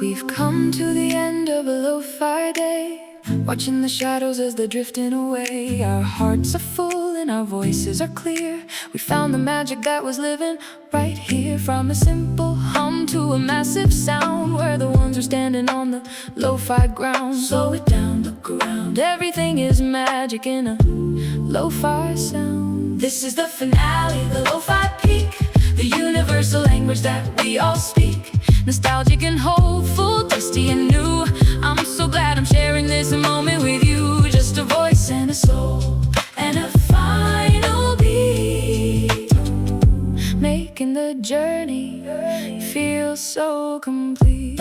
We've come to the end of a lo-fi day, watching the shadows as they're drifting away. Our hearts are full and our voices are clear. We found the magic that was living right here. From a simple hum to a massive sound, where the ones are standing on the lo-fi ground. Slow it down, look around, everything is magic in a lo-fi sound. This is the finale, the lo-fi peak, the universal language that we all speak. Nostalgic and hopeful, dusty and new. I'm so glad I'm sharing this moment with you. Just a voice and a soul and a final beat, making the journey feel so complete.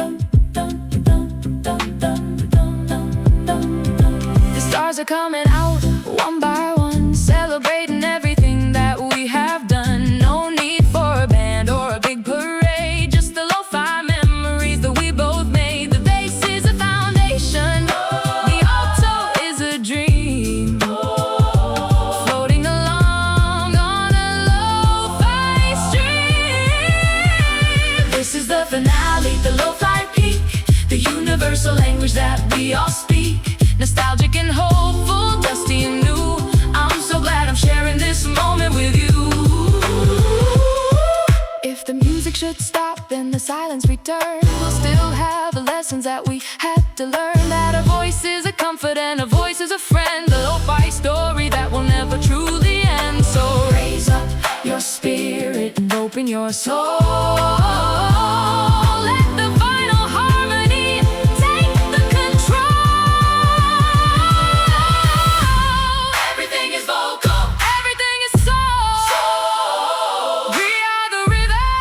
The stars are coming out one by one, celebrating everything that we have done. No need for a band or a big parade, just the lo-fi memories that we both made. The bass is a foundation, the alto is a dream, floating along on a lo-fi stream. This is the finale, the lo-fi peak, the universal language that we all speak. Nostalgic and hopeful, dusty and new. I'm so glad I'm sharing this moment with you. If the music should stop and the silence return, we'll still have the lessons that we had to learn. That a voice is a comfort and a voice is a friend, the lo-fi story that will never truly end. So raise up your spirit and open your soul. Let the final harmony take the control. Everything is vocal, everything is soul. We are the rhythm,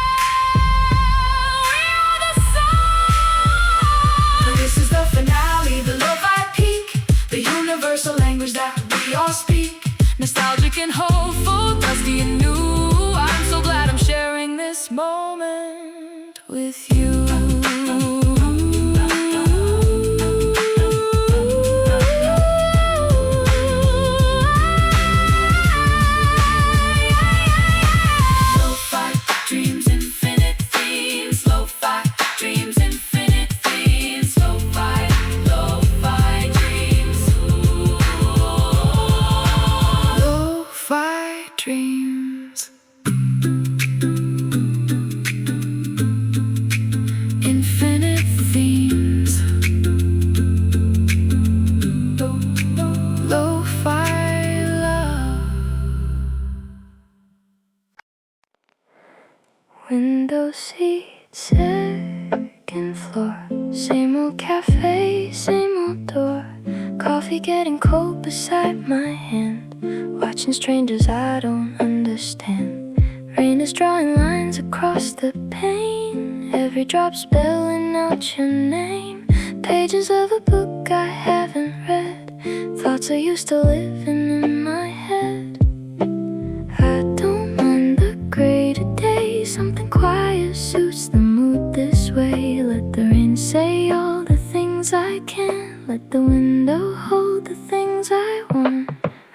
we are the soul. This is the finale, the lo-fi peak, the universal language that we all speak. Nostalgic and hopeful, dusty and new. I'm so glad I'm sharing this moment with you. Lo-fi dreams, infinite themes. Lo-fi dreams, infinite themes. Lo-fi, lo-fi dreams. Lo-fi dreams. Infinite themes. Lo-fi love. Window seat, second floor. Same old cafe, same old door. Coffee getting cold beside my hand. Watching strangers I don't understand. Rain is drawing lines across the pane. Every drop spelling out your name. Pages of a book I haven't read. Thoughts are used to living in my head. I don't mind the gray today. Something quiet suits the mood this way. Let the rain say all the things I can. Let the window hold the things I want.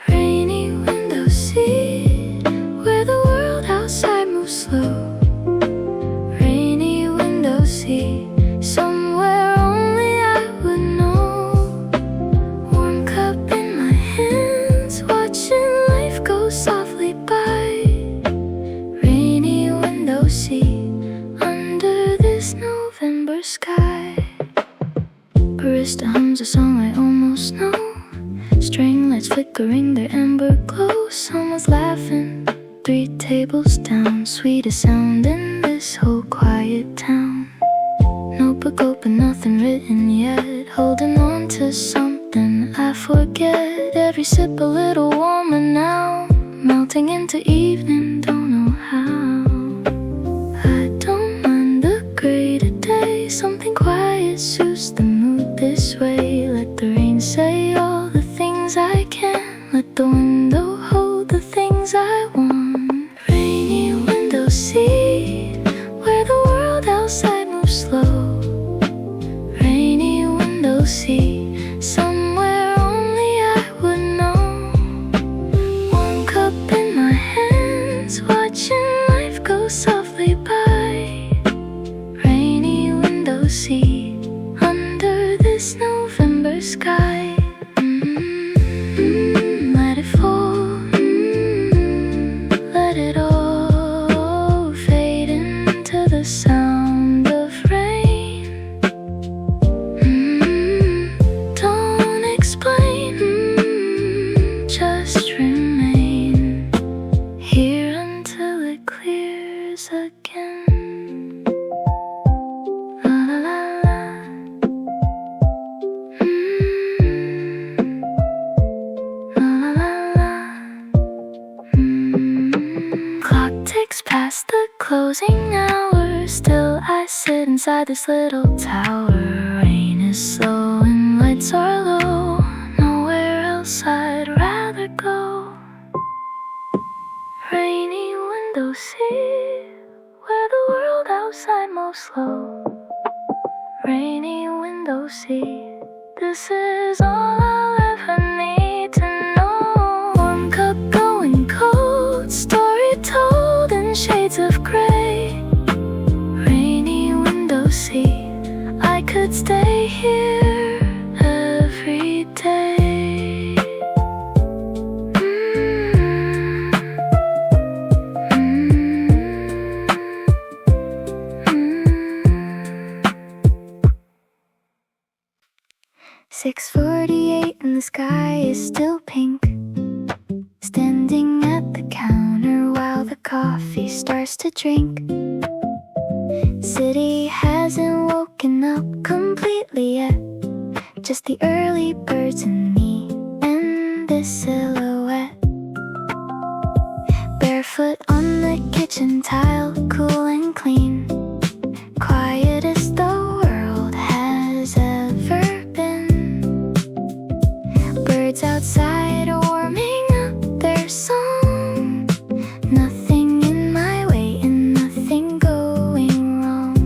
Rainy window seat, where the world outside moves slow. Rainy window seat, somewhere only I would know. Warm cup in my hands, watching life go softly by. Rainy window seat, under this November sky. Barista hums a song I almost know. String lights flickering their amber glow. Someone's laughing 3 tables down. Sweetest sound in this whole quiet town. Notebook open, nothing written yet. Holding on to something I forget. Every sip a little warmer now. Melting into evening, don't know how. I don't mind the gray today. Something quiet suits the mood this way. Let the rain say all the things I can. Let the window hold the things I want. Rainy window seat, where the world outside moves slow. Rainy window seat, somewhere only I would know. One cup in my hands, watching life go softly by. Rainy window seat, closing hours, still I sit inside this little tower. Rain is slow and lights are low, nowhere else I'd rather go. Rainy window seat, where the world outside moves slow. Rainy window seat, this is all I'll ever need to know. Warm cup going cold, story told in shades of gray. Rainy window seat, I could stay here every day. 6:48 and the sky is still pink. Standing at the counter while the coffee starts to drink. City hasn't woken up completely yet. Just the early birds and me and this silhouette. Barefoot on the kitchen tile, cool and clean. Quiet as the world has ever been. Birds outside are warming up their song. Nothing in my way and nothing going wrong.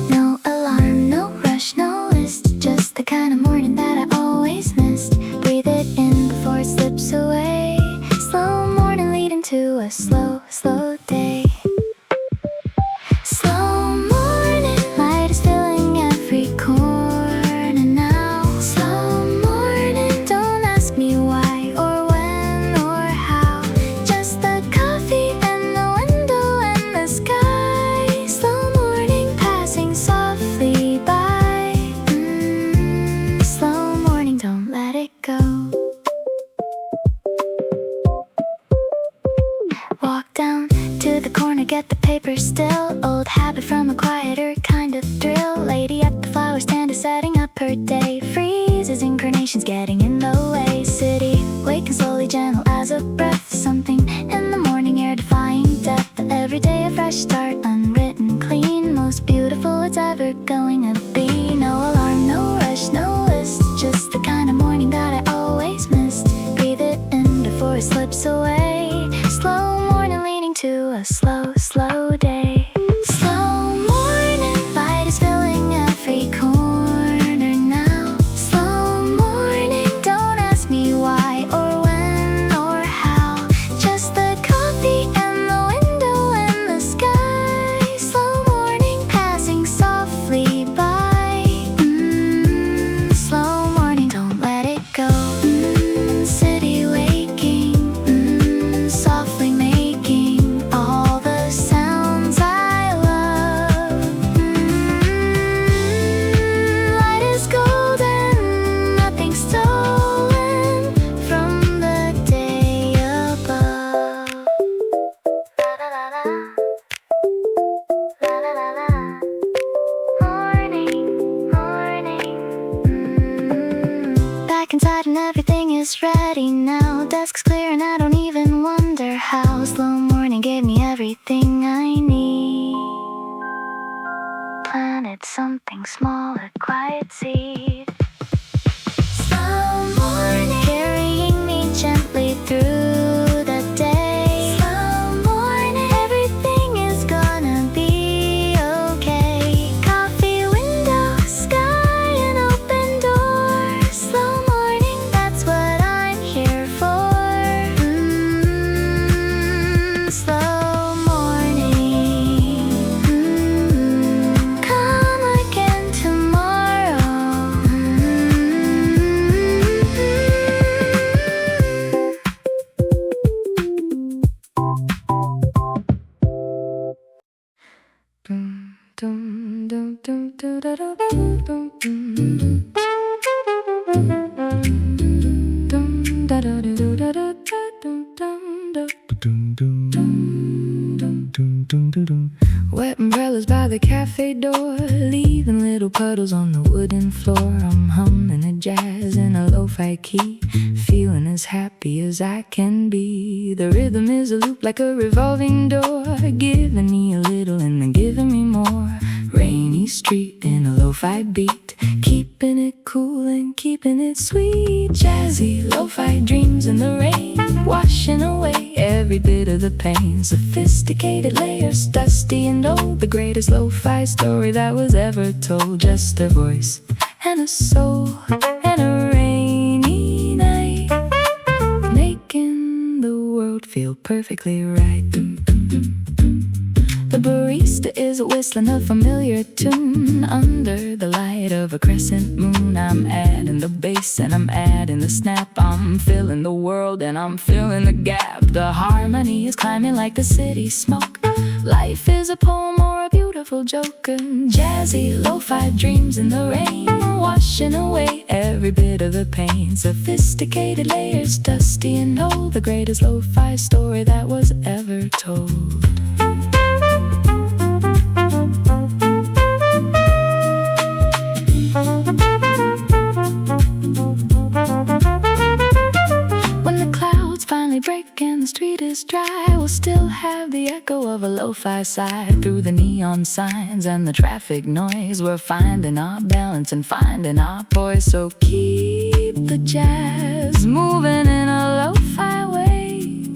No alarm, no rush, no list. Just the kind of morning that I always missed. Breathe it in before it slips away. Slow morning leading to a slow, slow day. Slow morning, light is filling every corner now. Slow morning, don't ask me why or when or how. Just the coffee and the window and the sky. Slow morning passing softly by. Slow morning, don't let it go. Walk down to the corner, get the paper still. Old habit from a quieter kind of thrill. Lady at the flower stand is setting up her day. Freezes, incarnations getting in the way. City, waking slowly, gentle as a breath. Something in the morning air defying death. Every day a fresh start, unwritten clean. Most beautiful it's ever going to be. No alarm, no rush, no list. Just the kind of morning that I always missed. Breathe it in before it slips away. Slow morning leading to a slow, slow day. Slow morning, light is filling every corner now. Slow morning, don't ask me why or when or how. Just the coffee and the window and the sky. Slow morning passing softly by. Slow morning, don't let it go. City waking, softly making all the sounds I love. Light is golden, nothing stolen from the day above. La la la la, la la la la. Morning, morning. Back inside and everything is ready now. Desk's clear and I don't even wonder how. Slow morning gave me everything I need. Planted something small, a quiet seed. Slow morning, carrying me gently through the day. Slow morning, everything is gonna be okay. Coffee, window, sky, and open door. Slow morning, that's what I'm here for. Slow morning, come again tomorrow. Wet umbrellas by the cafe door, leaving little puddles on the wooden floor. I'm humming a jazz in a lo-fi key, feeling as happy as I can be. The rhythm is a loop like a revolving door, giving me a little and then giving me more. Rainy street in a lo-fi beat, keeping it cool and keeping it sweet. Jazzy lo-fi dreams in the rain, washing away every bit of the pain. Sophisticated layers, dusty and old, the greatest lo-fi story that was ever told. Just a voice and a soul and a rainy night, making the world feel perfectly right. The barista is whistling a familiar tune under the light of a crescent moon. I'm adding the bass and I'm adding the snap. I'm filling the world and I'm filling the gap. The harmony is climbing like the city smoke. Life is a poem or a beautiful joke. And jazzy lo-fi dreams in the rain, washing away every bit of the pain. Sophisticated layers, dusty and old, the greatest lo-fi story that was ever told. Break and the street is dry, we'll still have the echo of a lo-fi side. Through the neon signs and the traffic noise, we're finding our balance and finding our poise. So keep the jazz moving in a lo-fi way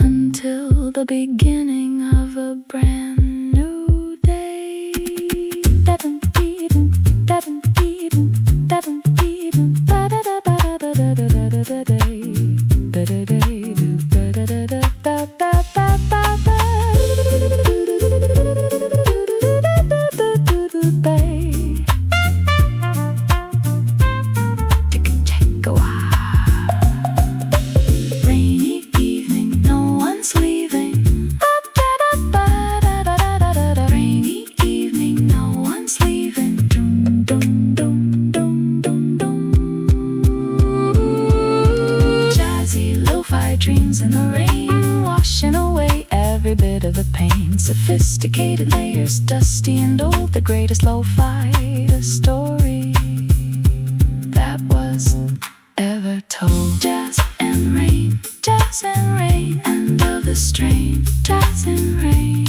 until the beginning of a brand new day. Dreams in the rain, washing away every bit of the pain. Sophisticated layers, dusty and old, the greatest lo-fi story that was ever told. Jazz and rain, and of the strain. Jazz and rain,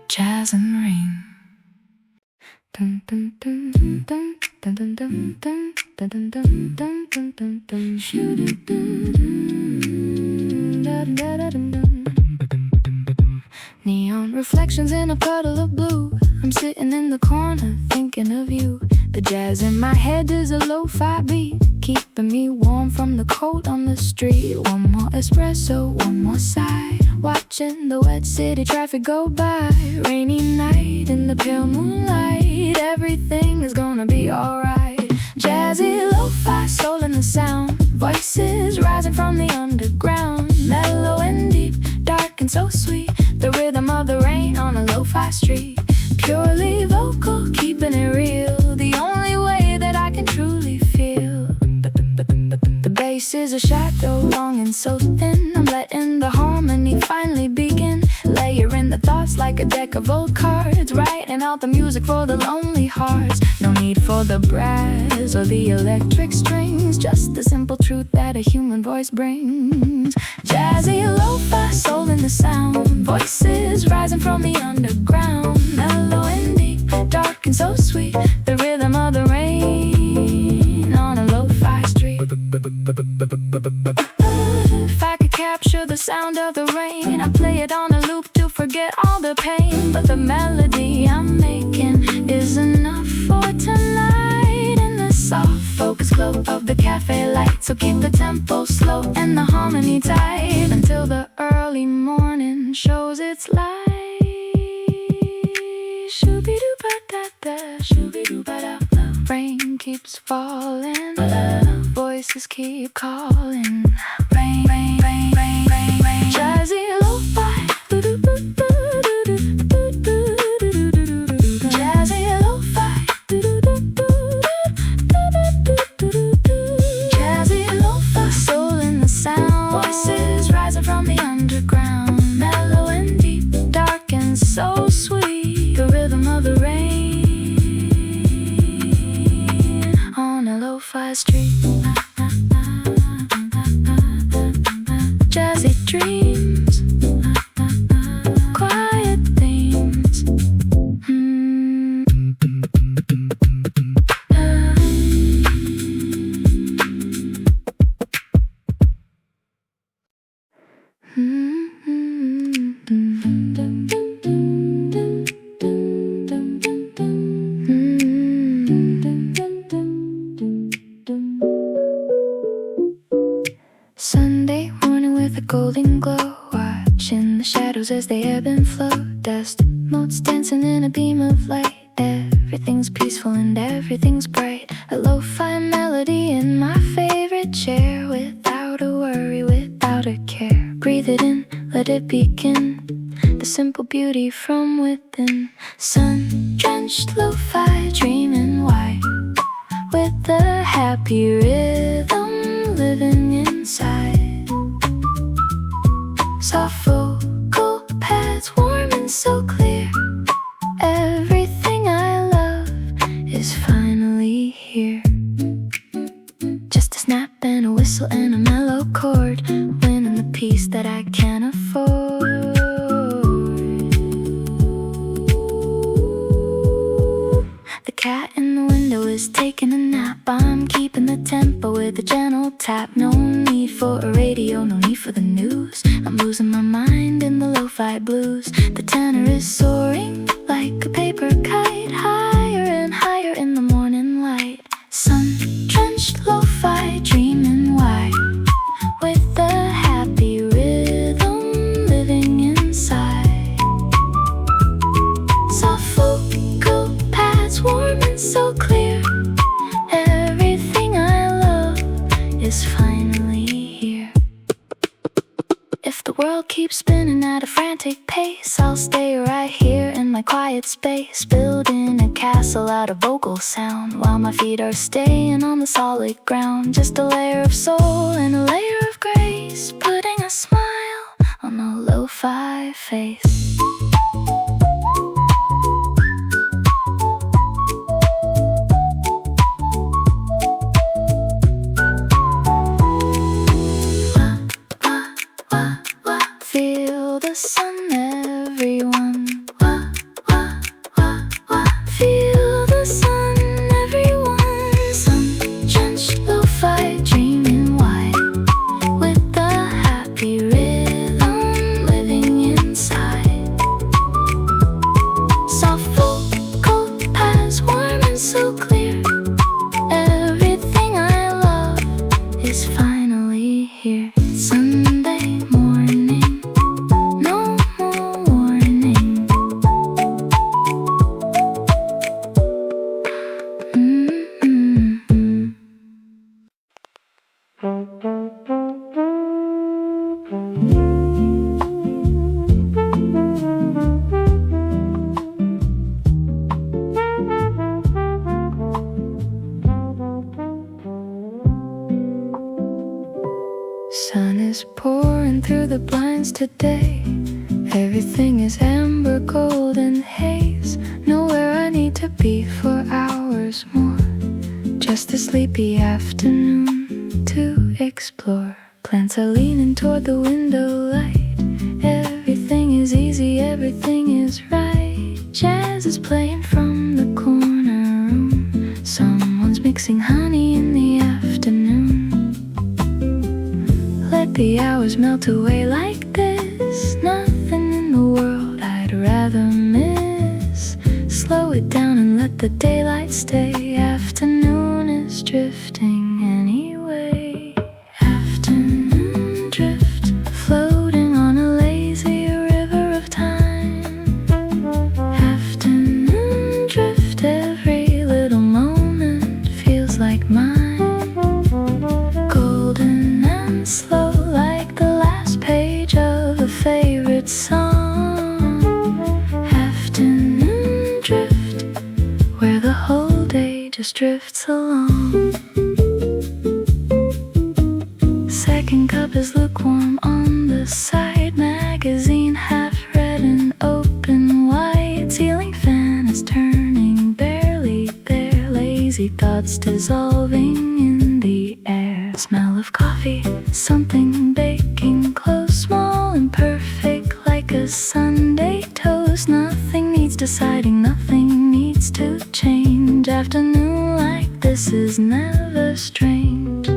jazz and rain. Dun, dun, dun, dun, dun, dun, dun, dun. Dun, dun, dun, dun, dun, dun, dun. Neon reflections in a puddle of blue. I'm sitting in the corner thinking of you. The jazz in my head is a lo-fi beat, keeping me warm from the cold on the street. One more espresso, one more sigh, watching the wet city traffic go by. Rainy night in the pale moonlight, everything is gonna be alright. Jazzy lo-fi, soul in the sound, voices rising from the underground. Mellow and deep, dark and so sweet, the rhythm of the rain on a lo-fi street. Purely vocal, keeping it real, the only way that I can truly feel. The bass is a shadow, long and so thin, I'm letting the harmony finally begin. Layering the thoughts like a deck of old cards, writing out the music for the lonely hearts. No need for the brass or the electric strings, just the simple truth that a human voice brings. Jazzy lo-fi, soul in the sound, voices rising from the underground. Mellow and deep, dark and so sweet, the rhythm of the rain on a lo-fi street. If I could capture the sound of the rain, I'd play it on a loop to forget all the pain. But the melody I'm making is enough for tonight. In the soft focus glow of the cafe light, so keep the tempo slow and the harmony tight until the early morning shows its light. Shoo-be-doo-ba-da-da, shoo-be-doo-ba-da-da. Rain keeps falling, voices keep calling. Rain, rain, rain, rain, rain, rain. Jazzy lo-fi, jazzy lo-fi, jazzy lo-fi, soul in the sound, voices rising from the underground, mellow and deep, dark and so sweet. The rhythm of the rain on a lo-fi street. Jazzy dreams, quiet themes. Sunday morning with a golden glow, watching the shadows as they ebb and flow. Dust motes dancing in a beam of light. Everything's peaceful and everything's bright. A lo-fi melody in my favorite chair, without a worry, without a care. Breathe it in, let it begin. The simple beauty from within. Sun-drenched lo-fi, dreaming white, with the happy rhythm living inside. Soft vocal pads, warm and so clear. Everything I love is finally here. Just a snap and a whistle and a mellow chord, winning the peace that I can't afford. The cat in the window is taking a nap. I'm keeping the tempo with a gentle tap. No need for a radio, no need for the news. I'm losing my mind in the lo-fi blues. The tenor is soaring like a paper kite, higher and higher in the morning light. Sun-drenched lo-fi, dreaming white, with the happy rhythm living inside. Soft vocal pads, warm and so clear. Everything I love is finally here. If the world keeps spinning at a frantic pace, I'll stay right here in my quiet space, building a castle out of vocal sound, while my feet are staying on the solid ground. Just a layer of soul and a layer of grace, putting a smile on a lo-fi face. Feel the sun, everyone. Feel the sun, everyone. Sun-drenched lo-fi, dreaming white, with the happy rhythm living inside. Soft vocal pads, warm and so clear. Everything I love is finally here. Sunday morning, no more warning. Sun is pouring through the blinds today. Everything is amber, golden haze. Nowhere I need to be for hours more. Just a sleepy afternoon to explore. Plants are leaning toward the window light. Everything is easy, everything is right. Jazz is playing from the corner room. Someone's mixing honey in the afternoon. Let the hours melt away like this. Nothing in the world I'd rather miss. Slow it down and let the daylight stay. Afternoon is drifting anyway. Afternoon drift, floating on a lazy river of time. Afternoon drift, every little moment feels like mine. Golden and slow, like the last page of a favorite song. Afternoon drift, where the whole day just drifts along. Second cup is lukewarm on the Hazy thoughts dissolving in the air. Smell of coffee, something baking close, small and perfect like a Sunday toast. Nothing needs deciding, nothing needs to change. Afternoon like this is never strange.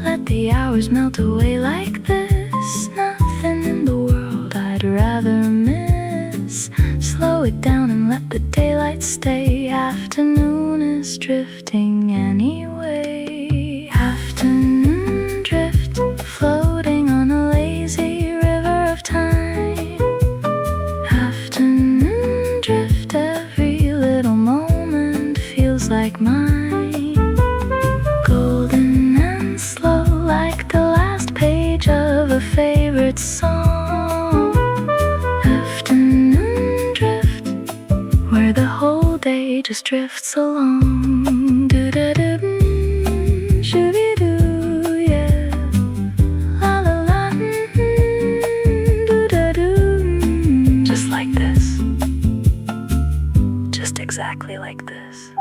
Let the hours melt away like this. Nothing in the world I'd rather miss. Slow it down and let the daylight stay. Afternoon is drifting anyway. Afternoon drift, floating on a lazy river of time. Afternoon drift, every little moment feels like mine. Golden and slow like the last page of a favorite song. Afternoon drift, where the whole day just drifts along. Do-da-do-doo, shoo-dee-doo, yeah. La-la-la, do-da-doo. Just like this. Just exactly like this.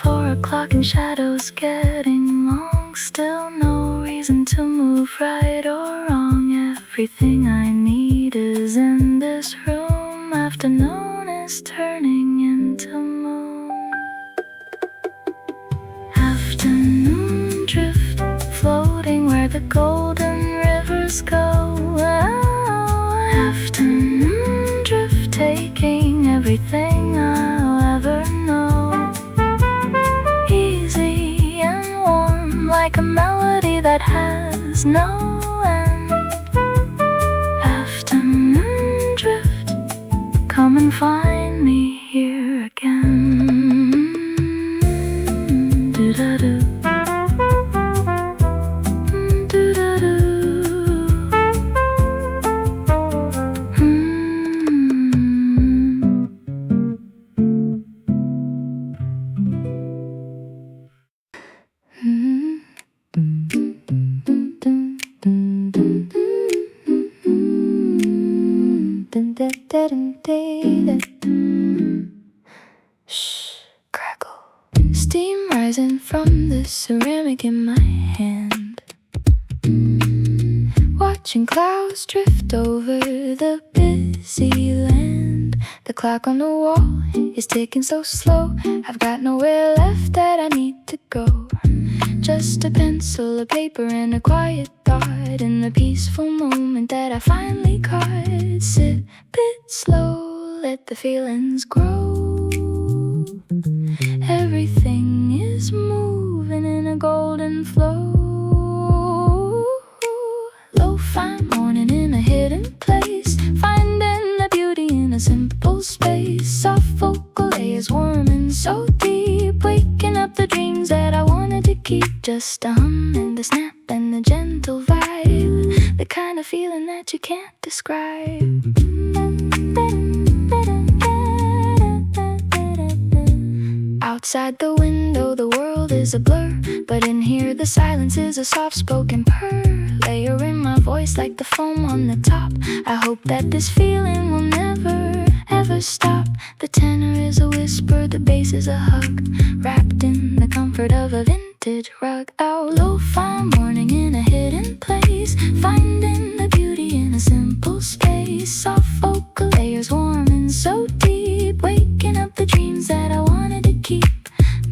4 o'clock and shadows getting long. Still no reason to move right or wrong. Everything I need is in this room. Afternoon is turning into moon. Afternoon drift, floating where the golden rivers go. Afternoon drift, taking everything I'll ever know. Easy and warm like a melody that has no end. Afternoon drift, come and find me here again. Do-da-do, do-da-do. Shh, crackle. Steam rising from the ceramic in my hand. Watching clouds drift over the busy land. The clock on the wall is ticking so slow. I've got nowhere left that I need to go. Just a pencil, a paper, and a quiet thought. In the peaceful moment that I finally caught. Sit, bit slow, let the feelings grow. Everything is moving in a golden flow. Lo-fi morning in a hidden place, finding the beauty in a simple space. Soft vocal layers warming so deep, waking up the dreams that I wanted to keep. Just a hum and the snap and the gentle vibe, the kind of feeling that you can't describe. Outside the window the world is a blur, but in here the silence is a soft-spoken purr. Layering my voice like the foam on the top. I hope that this feeling will never, ever stop. The tenor is a whisper, the bass is a hug, wrapped in the comfort of a vintage rug. Our lo-fi morning in a hidden place, finding the beauty in a simple space. Soft vocal layers warming so deep, waking up the dreams that I wanted to keep.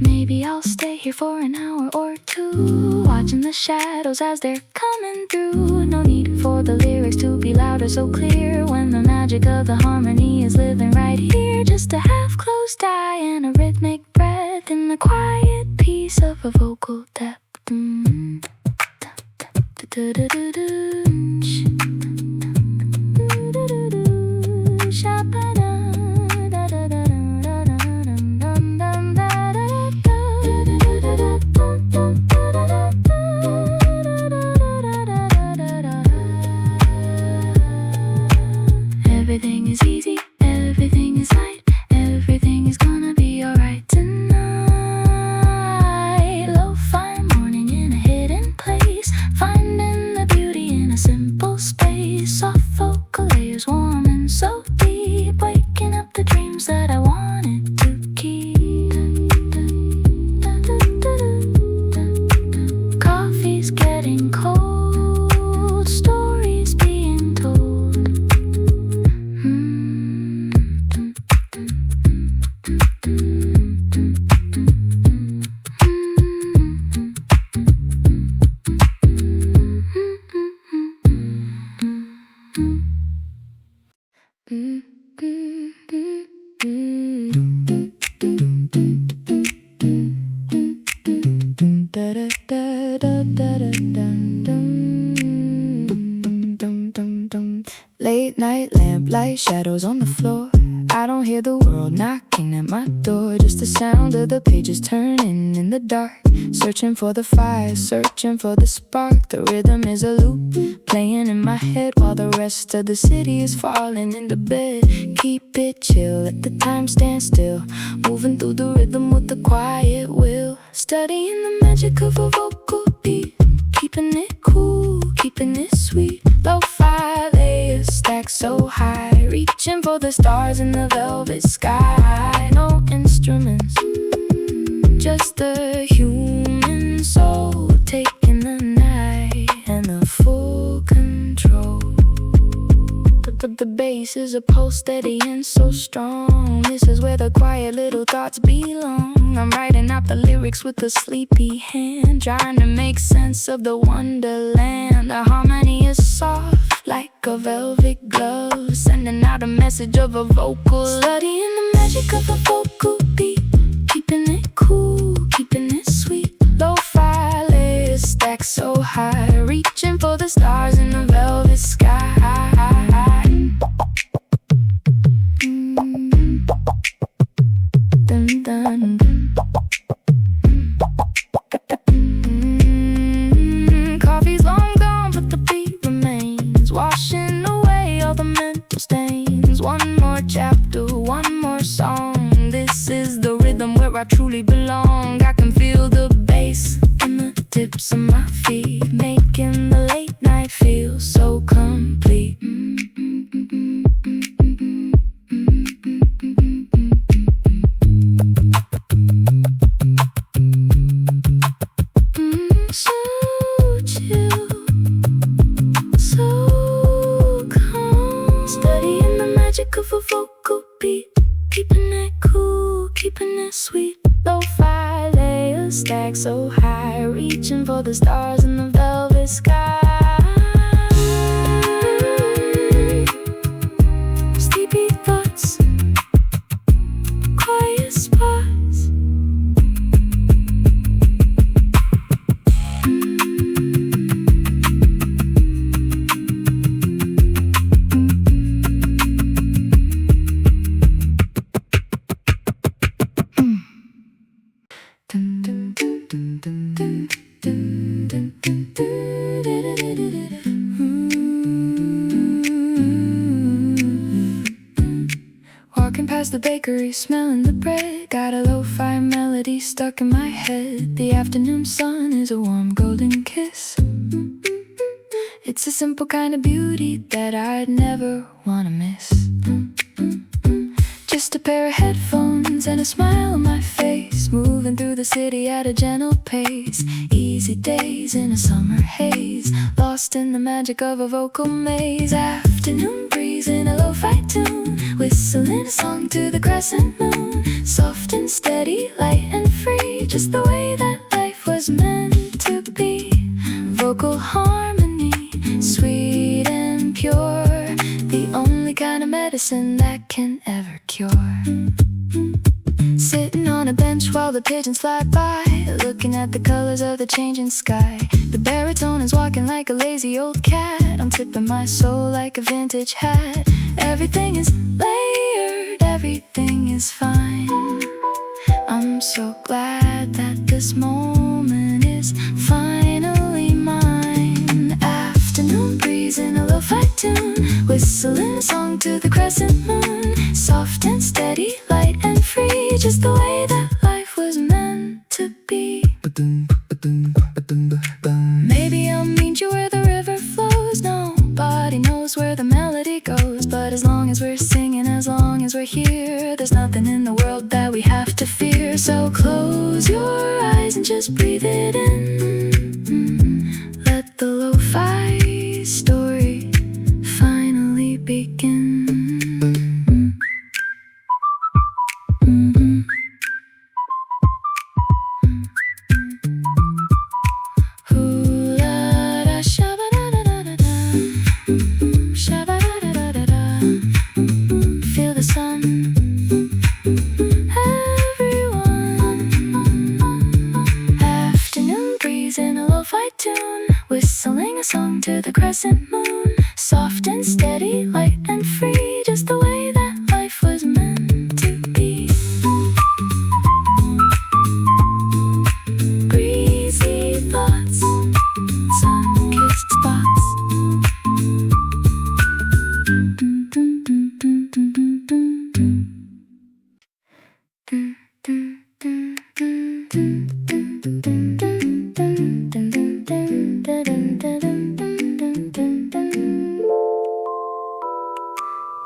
Maybe I'll stay here for an hour or two, watching the shadows as they're coming through. No need for the lyrics to be loud or so clear, when the magic of the harmony is living right here. Just a half-closed eye and a rhythmic breath in the quiet peace of a vocal depth. Everything is easy, everything is light, everything is gonna be alright tonight. Lo-fi morning in a hidden place, finding the Late night lamplight shadows on the floor. I don't hear the world knocking at my door. Just the sound of the pages turning in the dark. Searching for the fire, searching for the spark. The rhythm is a loop playing in my head while the rest of the city is falling into bed. Keep it chill, let the time stand still. Moving through the rhythm with a quiet will. Studying the magic of a vocal beat. Keeping it cool, keeping it sweet. Lo-fi layers stacked so high. Reaching for the stars in the velvet sky. No instruments, just the human soul taking the night and the full control. The bass is a pulse steady and so strong. This is where the quiet little thoughts belong. I'm writing out the lyrics with a sleepy hand, trying to make sense of the wonderland. The harmony is soft like a velvet glove, sending out a message of a vocal. Studying the magic of a vocal beat. Keeping it cool, keeping it sweet. Lo-fi layers stacked so high. Reaching for the stars in the velvet sky. Dun, dun, dun. Coffee's long gone, but the beat remains, washing away all the mental stains. One more chapter, one more song. This is the rhythm where I truly belong. I can feel the bass in the tips of my feet, making the late night feel so complete. So chill, so calm. Studying the magic of a vocal beat. Keeping it cool, keeping it sweet. Lo-fi layers stacked so high. Reaching for the stars in the velvet sky. Sleepy thoughts, quiet spots. Walking past the bakery, smelling the bread. Got a lo-fi melody stuck in my head. The afternoon sun is a warm golden kiss. It's a simple kind of beauty that I'd never wanna miss. Just a pair of headphones and a smile on my face, moving through the city at a gentle pace. Easy days in a summer haze, lost in the magic of a vocal maze. Afternoon breeze in a lo-fi tune, whistling a song to the crescent moon. Soft and steady, light and free, just the way that life was meant to be. Vocal harmony, sweet and pure, the only kind of medicine that can ever cure. Sitting on a bench while the pigeons fly by, looking at the colors of the changing sky. The baritone is walking like a lazy old cat. I'm tipping my soul like a vintage hat. Everything is layered, everything is fine. I'm so glad that this moment is finally mine. Afternoon breeze in a lo-fi tune, whistling a song to the crescent moon. Soft and steady, light and free, just the way that life was meant to be. Maybe I'll meet you where the river flows. Nobody knows where the melody goes, but as long as we're singing, as long as we're here, there's nothing in the world that we have to fear. So close your eyes and just breathe it in. Let the lo-fi story finally begin. Shabba Soft and steady, light and free, just the way that life was meant to be. Breezy thoughts, sun-kissed spots.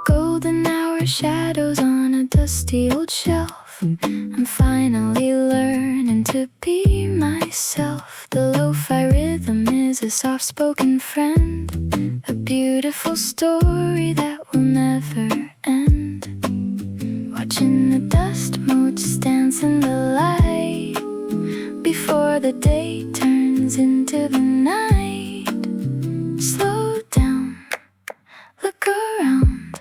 Golden hour shadows on a dusty old shelf. I'm finally learning to be myself. The lo-fi rhythm is a soft-spoken friend, a beautiful story that will never end. Watching the dust motes dance in the light before the day turns into the night. Slow down, look around,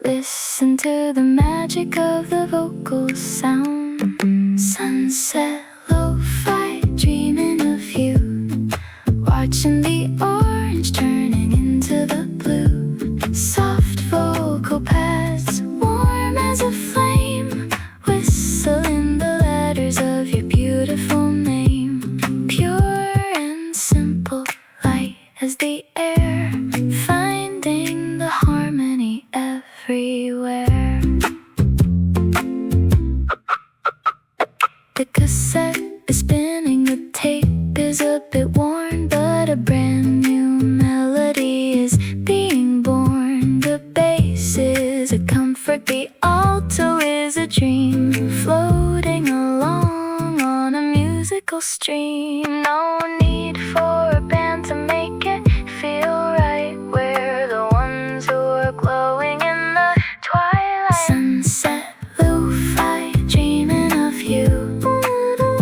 listen to the magic of the vocal sound. Sunset, lo-fi, dreaming of you. Watching the orange turning into the blue. Soft vocal pads, warm as a flame. Whistling the letters of your beautiful name. Pure and simple, light as the air. Finding the harmony everywhere. The cassette is spinning, the tape is a bit worn, but a brand new melody is being born. The bass is a comfort, the alto is a dream, floating along on a musical stream. No need for a band to make it feel right. We're the ones who are glowing in the twilight. Sunset, lo-fi, dreaming of you.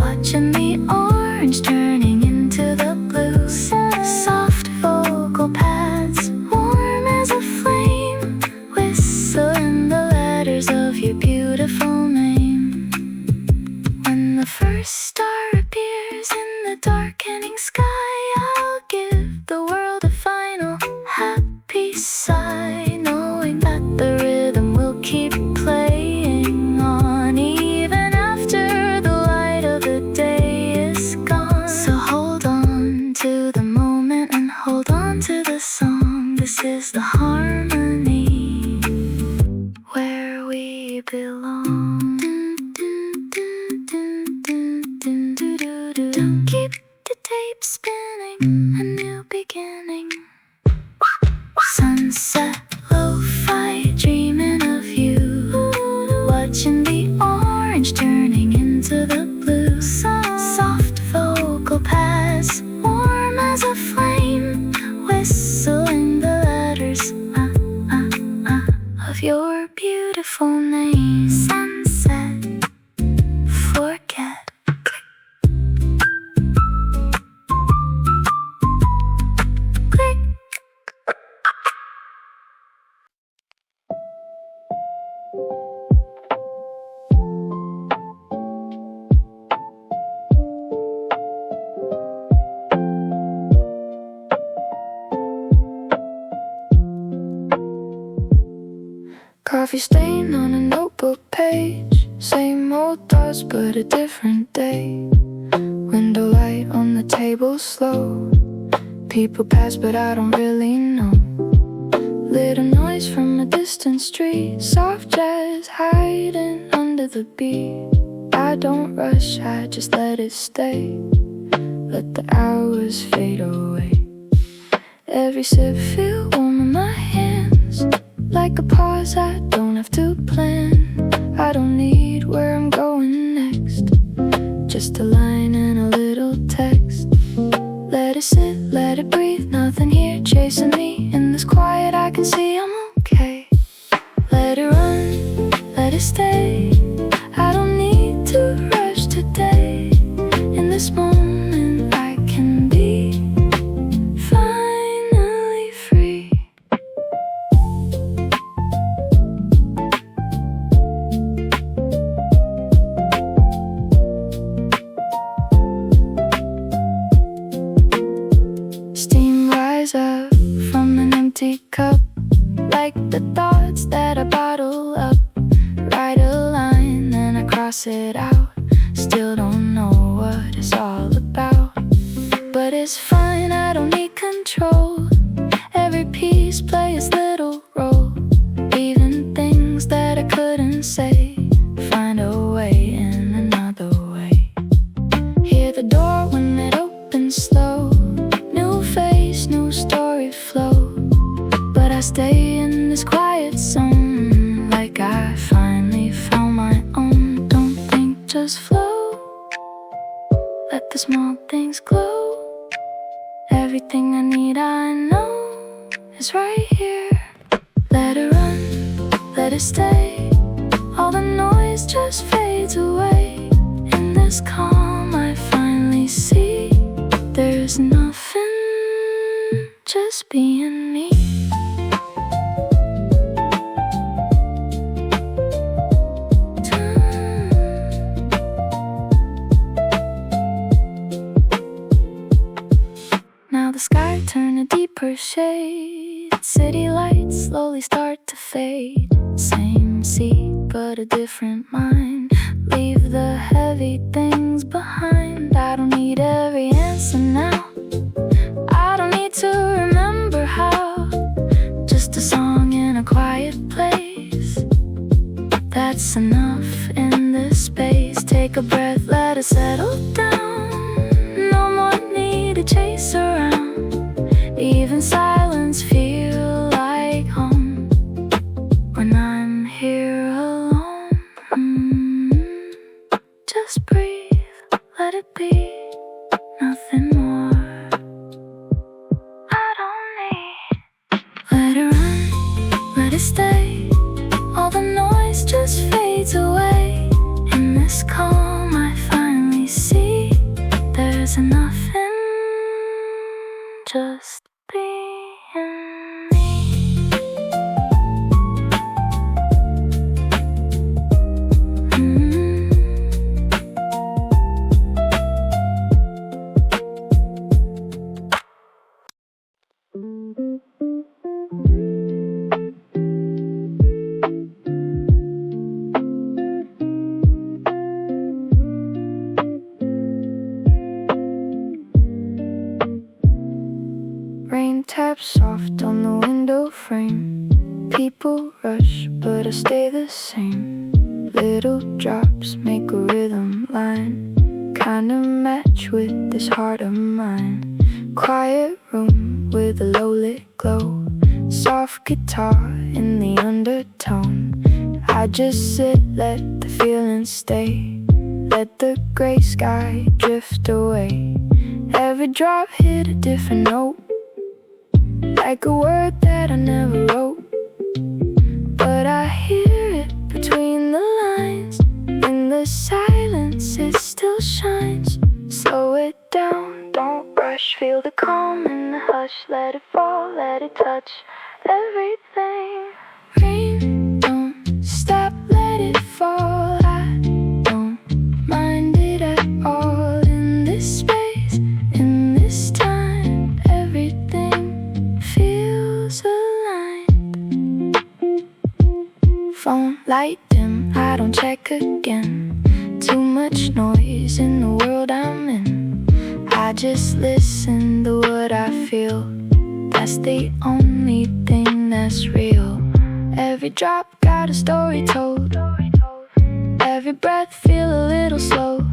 Watching the orange turning into the blue. Soft vocal pads, warm as a flame. Whistling the letters of your beautiful name. When the first star appears in the darkening sky, I'll give the world a final happy sigh, knowing that the rhythm will keep playing on even after the light of the day is gone. So hold on to the moment and hold on to the song. This is the harmony where we belong. Don't keep the tape spinning, a new beginning. Sunset, lo-fi, dreaming of you. Watching the orange turning into the blue. Soft vocal pads, warm as a flame. Whistling the letters of your beautiful name. Sunset, forget. Click. Coffee stain on a notebook page. Same old thoughts but a different day. Window light on the table slow. People pass but I don't really know. Little noise from a distant street. Soft jazz hiding under the beat. I don't rush, I just let it stay. Let the hours fade away. Every sip feel warm in my hands. Like a pause I don't have to plan. I don't need where I'm going next. Just a line and a little text. Let it sit, let it breathe. Nothing here chasing me. In this quiet I can see I'm okay. Let it run, let it stay. I don't need to rush today. In this moment I can be finally free. Steam rise up from an empty cup, like the thoughts that I bottle up. Write a line, then I cross it out. Still don't know what it's all about, but it's fine, I don't need control. Every piece plays its little role. Even things that I couldn't say, find a way in another way. Hear the door when it opens slow. New face, new story flow. But I stay in this quiet zone, like I finally found my own. Don't think, just flow. Let the small things glow. Everything I need, I know, is right here. Let it run, let it stay. All the noise just fades away. In this calm I finally see there's nothing, just being me. Now the sky turned a deeper shade. City lights slowly start to fade. Same seat, but a different mind. Leave the heavy things behind. I don't need every answer now. I don't need to remember how. Just a song in a quiet place. That's enough in this space. Take a breath, let it settle down. No more need to chase around. Even silence feel like home when I'm here alone. Just breathe, let it be, nothing more. I don't need. Let it run, let it stay. All the noise just fades away. In this calm I finally see there's nothing, just being me. Rain taps soft on the window frame. People rush, but I stay the same. Little drops make a rhythm line, kinda match with this heart of mine. Quiet room with a low lit glow. Soft guitar in the undertone. I just sit, let the feeling stay. Let the gray sky drift away. Every drop hit a different note, like a word that I never wrote. But I hear it between the lines. In the silence it still shines. Slow it down, don't rush. Feel the calm in the hush. Let it fall, let it touch everything. Rain, don't stop, let it fall. I don't mind it at all. In this space, in this time, everything feels aligned. Phone light dim, I don't check again. Too much noise in the world I'm in. I just listen to what I feel. That's the only thing that's real. Every drop got a story told. Every breath feel a little slow.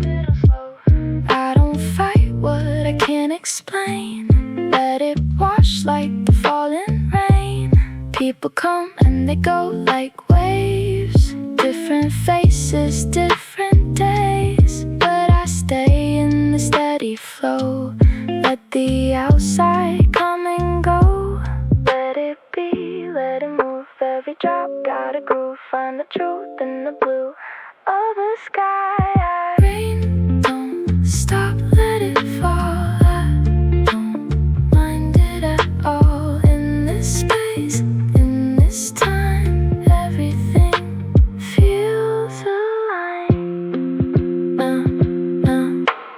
I don't fight what I can't explain. Let it wash like the falling rain. People come and they go like waves. Different faces, different days. But I stay in the steady flow. Let the outside come and go. Let it be, let it move. Every drop got a groove. Find the truth in the blue of the sky. Rain, don't stop, let it fall. I don't mind it at all. In this space, in this time, everything feels aligned.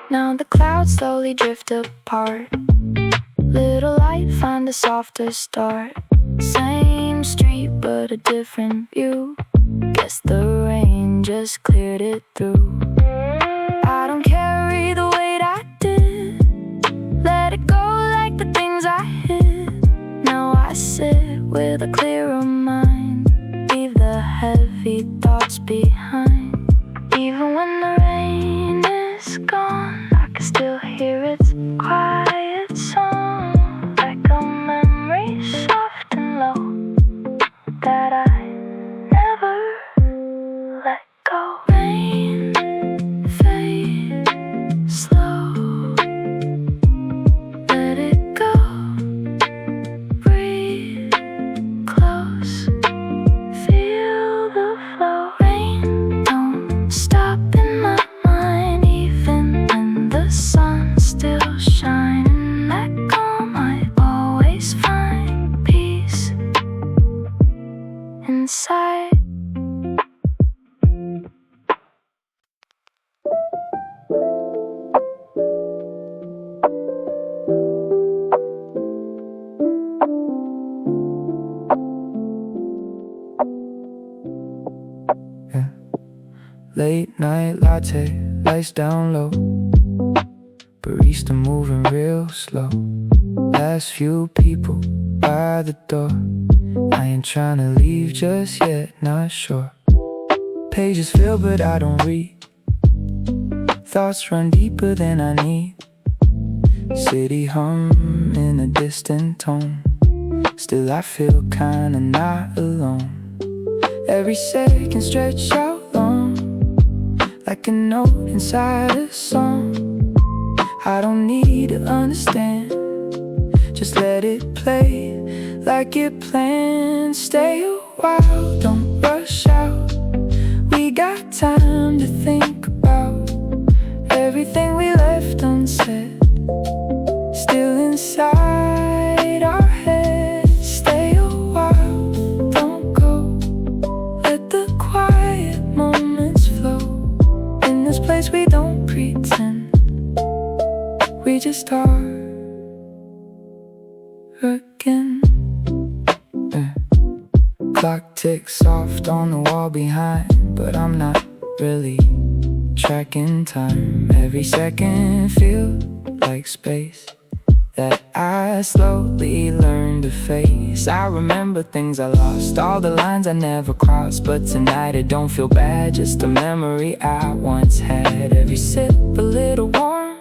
Now the clouds slowly drift apart. Little light, find a softer start. but a different view. Guess the rain just cleared it through. I don't carry the weight I did. Let it go like the things I hid. Now I sit with a clearer mind. Leave the heavy thoughts behind. Even when the rain is gone, I can still hear its quiet song. Like a memory soft and low that I never let go. Rain, fade, slow. Let it go. Breathe close. Feel the flow. Rain don't stop in my mind, even when the sun's still shining. That calm, I always find peace inside. Late night latte, lights down low. Barista moving real slow. Last few people by the door. I ain't tryna leave just yet, not sure. Pages fill but I don't read. Thoughts run deeper than I need. City hum in a distant tone. Still I feel kinda not alone. Every second stretch out long, like a note inside a song. I don't need to understand, just let it play like it planned. Stay a while, don't rush out. We got time to think about everything we left unsaid, still inside our heads. Stay a while, don't go. Let the quiet moments flow. In this place we don't pretend, we just are again. Clock ticks soft on the wall behind, but I'm not really tracking time. Every second feels like space that I slowly learned to face. I remember things I lost, all the lines I never crossed. But tonight it don't feel bad, just a memory I once had. Every sip a little warm,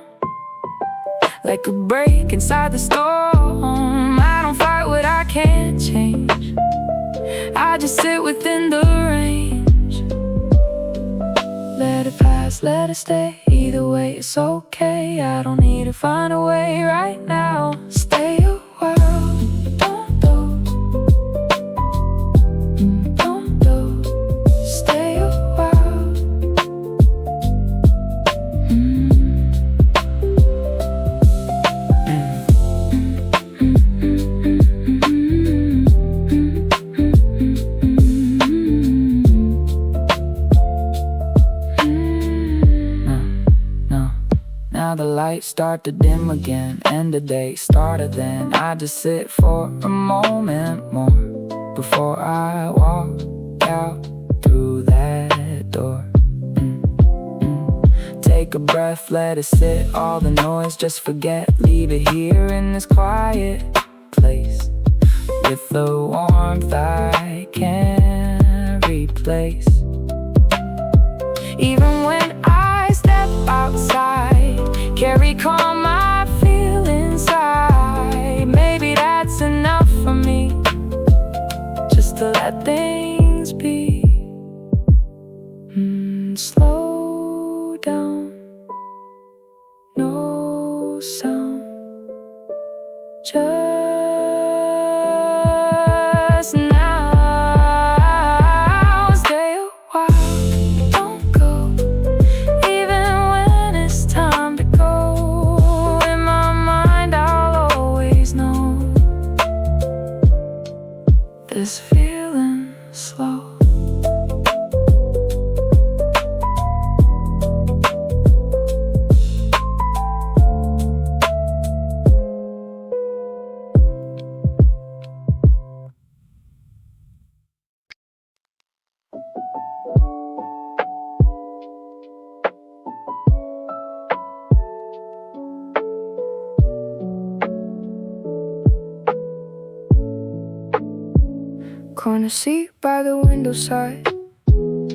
like a break inside the storm. I don't fight what I can't change, I just sit within the range. Let it pass, let it stay, either way it's okay. I don't need to find a way right now. Stay a while, don't go, don't go. Stay a while, Now the lights start to dim again, and the day started then. I just sit for a moment more before I walk out through that door. Take a breath, let it sit, all the noise just forget. Leave it here in this quiet place, with the warmth I can't replace. Even when I step outside, carry calm I feel inside. Maybe that's enough for me, just to let things be. Slow down, no sound, just now. Stay a while, don't go, even when it's time to go. In my mind I'll always know this feeling slow. Corner seat by the window side.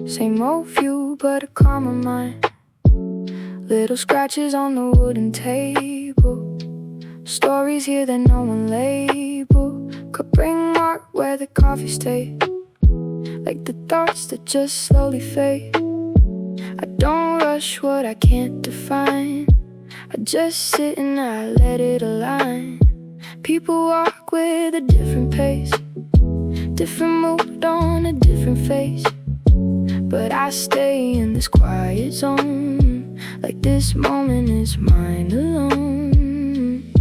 Same old view, but a calmer mind. Little scratches on the wooden table. Stories here that no one label. Could bring art where the coffee stayed. Like the thoughts that just slowly fade. I don't rush what I can't define. I just sit and I let it align. People walk with a different pace, different mood on a different face. But I stay in this quiet zone, like this moment is mine alone.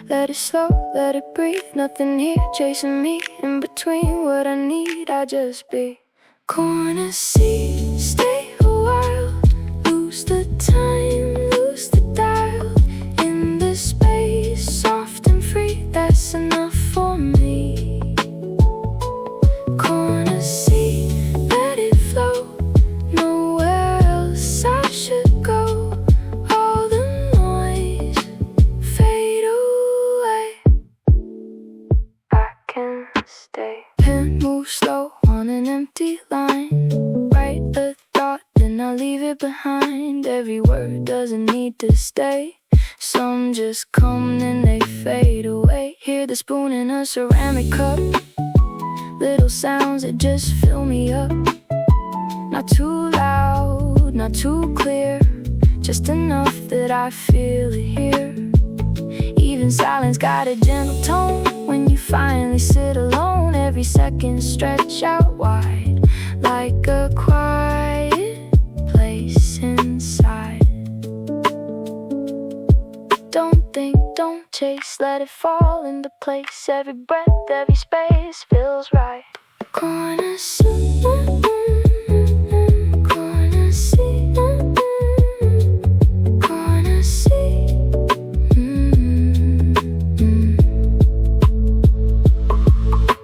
Let it slow, let it breathe, nothing here chasing me. In between what I need, I just be. Corner seat, stay a while. Lose the time, lose the dial. In the space, soft and free, that's enough for me. Corner seat, let it flow. Nowhere else I should go. All the noise fade away. I can stay. Pen move slow on an empty line. Write a thought, then I leave it behind. Every word doesn't need to stay. Some just come and they fade away. Hear the spoon in a ceramic cup. Little sounds that just fill me up. Not too loud, not too clear. Just enough that I feel it here. Even silence got a gentle tone. When you finally sit alone, every second stretch out wide. Like a quiet place inside. Don't think, don't chase, let it fall into place. Every breath, every space feels right. Corner seat, corner seat, corner seat.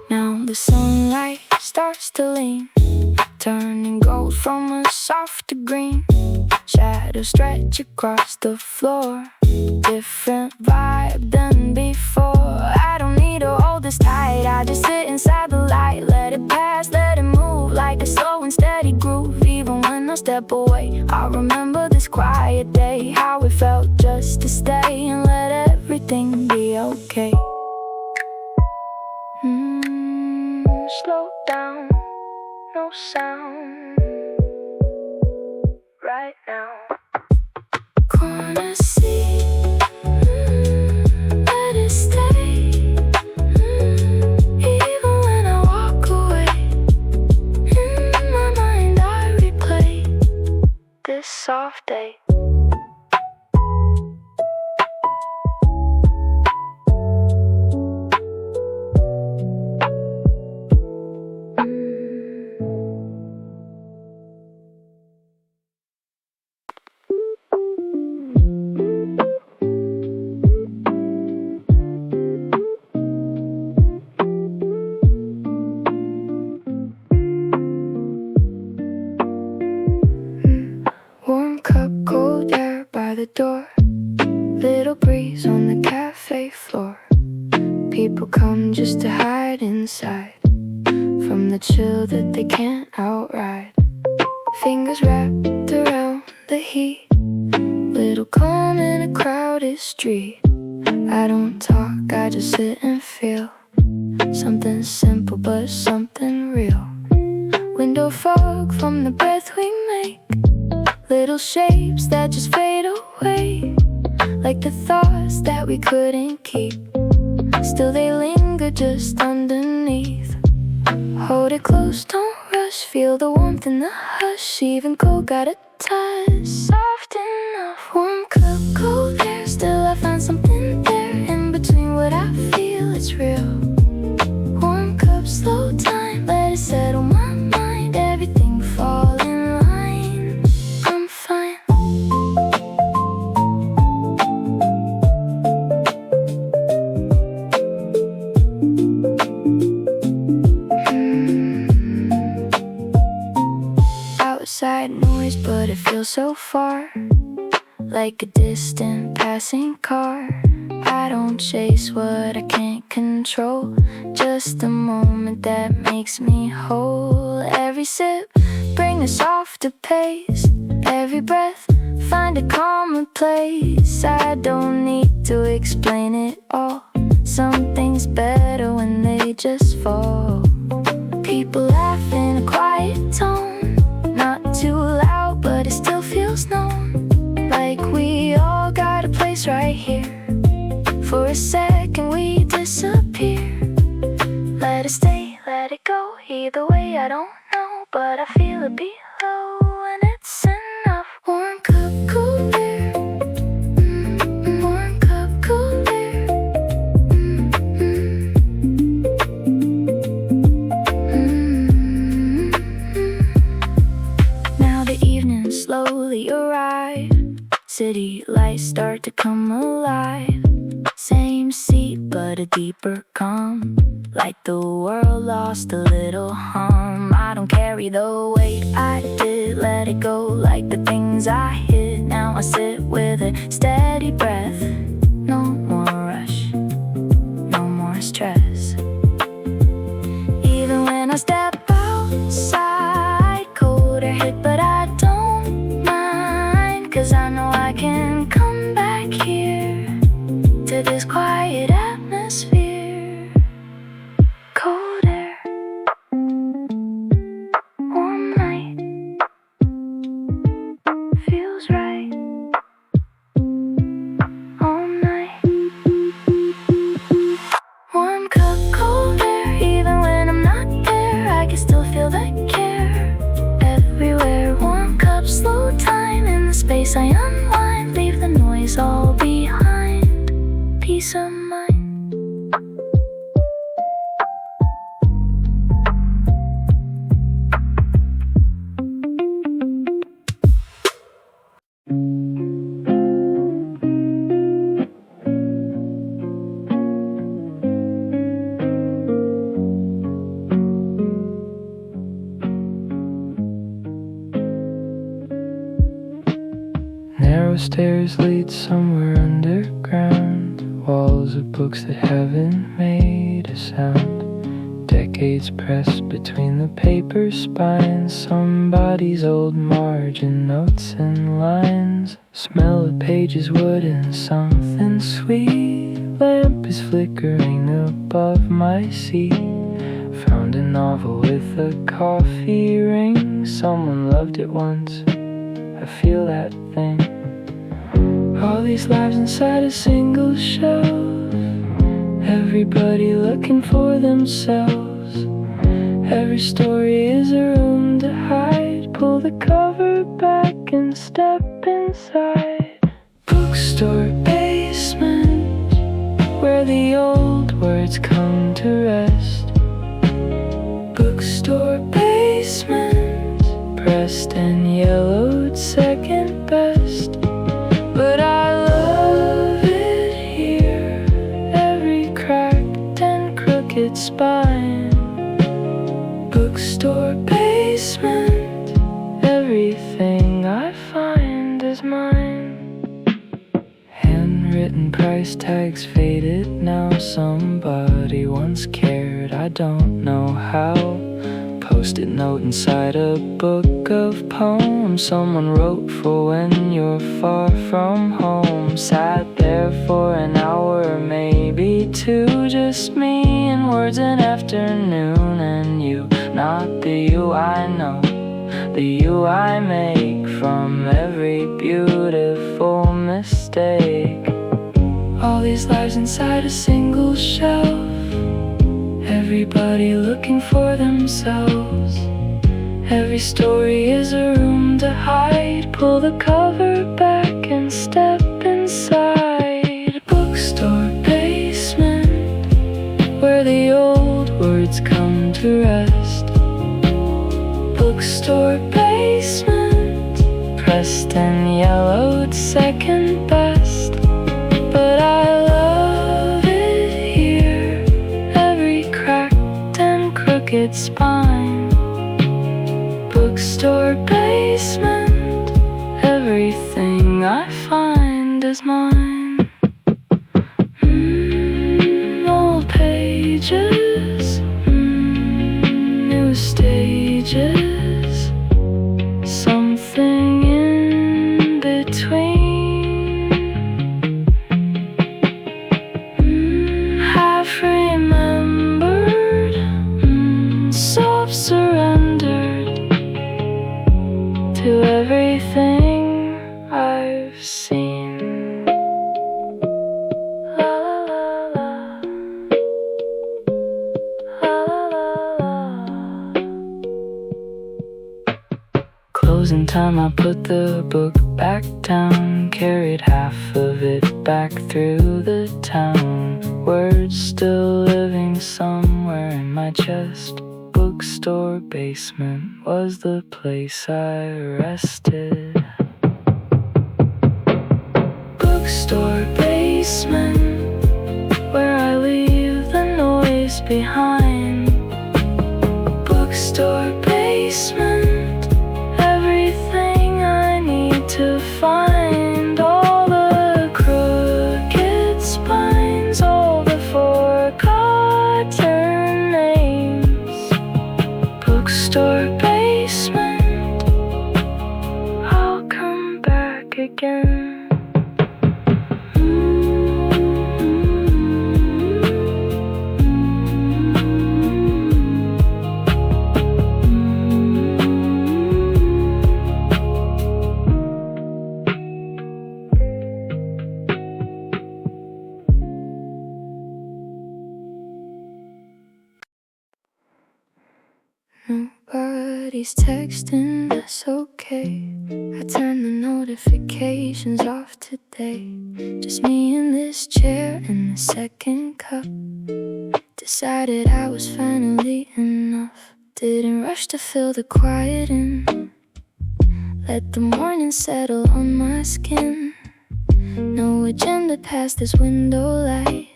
Now the sunlight starts to lean, turning gold from a softer green. Shadows stretch across the floor. Different vibe than before. I don't need to hold this tight. I just sit inside the light. Let it pass, let it move like a slow and steady groove. Even when I step away, I remember this quiet day. How it felt just to stay and let everything be okay. Slow down, no sound right now. Corner seat, let it stay. Even when I walk away, in my mind I replay this soft day. Warm cup, cold air by the door. Little breeze on the cafe floor. People come just to hide inside from the chill that they can't outride. Fingers wrapped around the heat. Little calm in a crowded street. I don't talk, I just sit and feel. Something simple but something real. Window fog from the breath we make. Little shapes that just fade away. Like the thoughts that we couldn't keep. Still they linger just underneath. Hold it close, don't rush. Feel the warmth in the hush. Even cold got a touch. Soft enough. Warm cup, cold air. Still I find something there. In between what I feel, it's real. Warm cup, slow time. Let it settle my mind. Everything fall in line. I'm fine. Outside noise, but it feels so far. Like a distant passing car. I don't chase what I can't control, just the moment that makes me whole. Every sip, bring a softer pace. Every breath, find a calmer place. I don't need to explain it all. Something's better when they just fall. People laugh in a quiet tone, not too loud, but it still feels known. Like we all got a place right here. For a second we disappear. Let it stay, let it go. Either way I don't know, but I feel it below, and it's enough. Warm cup, cool beer. Warm cup, cool beer. Now the evening slowly arrive. City lights start to come alive. Same seat but a deeper calm. Like the world lost a little hum. I don't carry the weight I did. Let it go like the things I hid. Now I sit with a steady breath. No more rush, no more stress. Even when I step outside, cold or hit, but I don't mind. Cause I know I can come back here to this quiet atmosphere. Cold air, warm night, feels right. All night. Warm cup, cold air. Even when I'm not there, I can still feel the care. Everywhere, warm cup, slow time. In the space I unwind, leave the noise all behind. Peace of mind. Narrow stairs lead somewhere underground. Walls of books that haven't made a sound. Decades pressed between the paper spines. Somebody's old margin notes and lines. Smell of pages, wood and something sweet. Lamp is flickering above my seat. Found a novel with a coffee ring. Someone loved it once, I feel that thing. All these lives inside a single shelf. Everybody looking for themselves. Every story is a room to hide. Pull the cover back and step inside. Bookstore basement, where the old words come to rest. Bookstore basement, pressed and yellowed second best. But I love it here. Every cracked and crooked spine. Bookstore basement, everything I find is mine. Handwritten price tags faded now. Somebody once cared, I don't know how. Post-it note inside a book of poems someone wrote for when you're far from home. Sat there for an hour, maybe two, just me and words an afternoon. And you, not the you I know, the you I make from every beautiful mistake. All these lives inside a single shelf. Everybody looking for themselves. Every story is a room to hide. Pull the cover back and step inside. Bookstore basement, where the old words come to rest. Bookstore basement, pressed and yellowed second best. But I love it here. Every cracked and crooked spine. Bookstore basement, everything I find is mine. stages, something in between. Half remembered, soft surrendered to everything I've seen. La la la la, la la la. Closing time, I put the book back down, carried half of it back through the town. Words still living somewhere in my chest. Bookstore basement was the place I rested. Bookstore basement, where I leave the noise behind. Bookstore basement, everything I need to find. All the crooked spines, all the forgotten names. Bookstore basement, I'll come back again. Nobody's texting, that's okay. I turned the notifications off today. Just me in this chair and the second cup. Decided I was finally enough. Didn't rush to fill the quiet in. Let the morning settle on my skin. No agenda past this window light.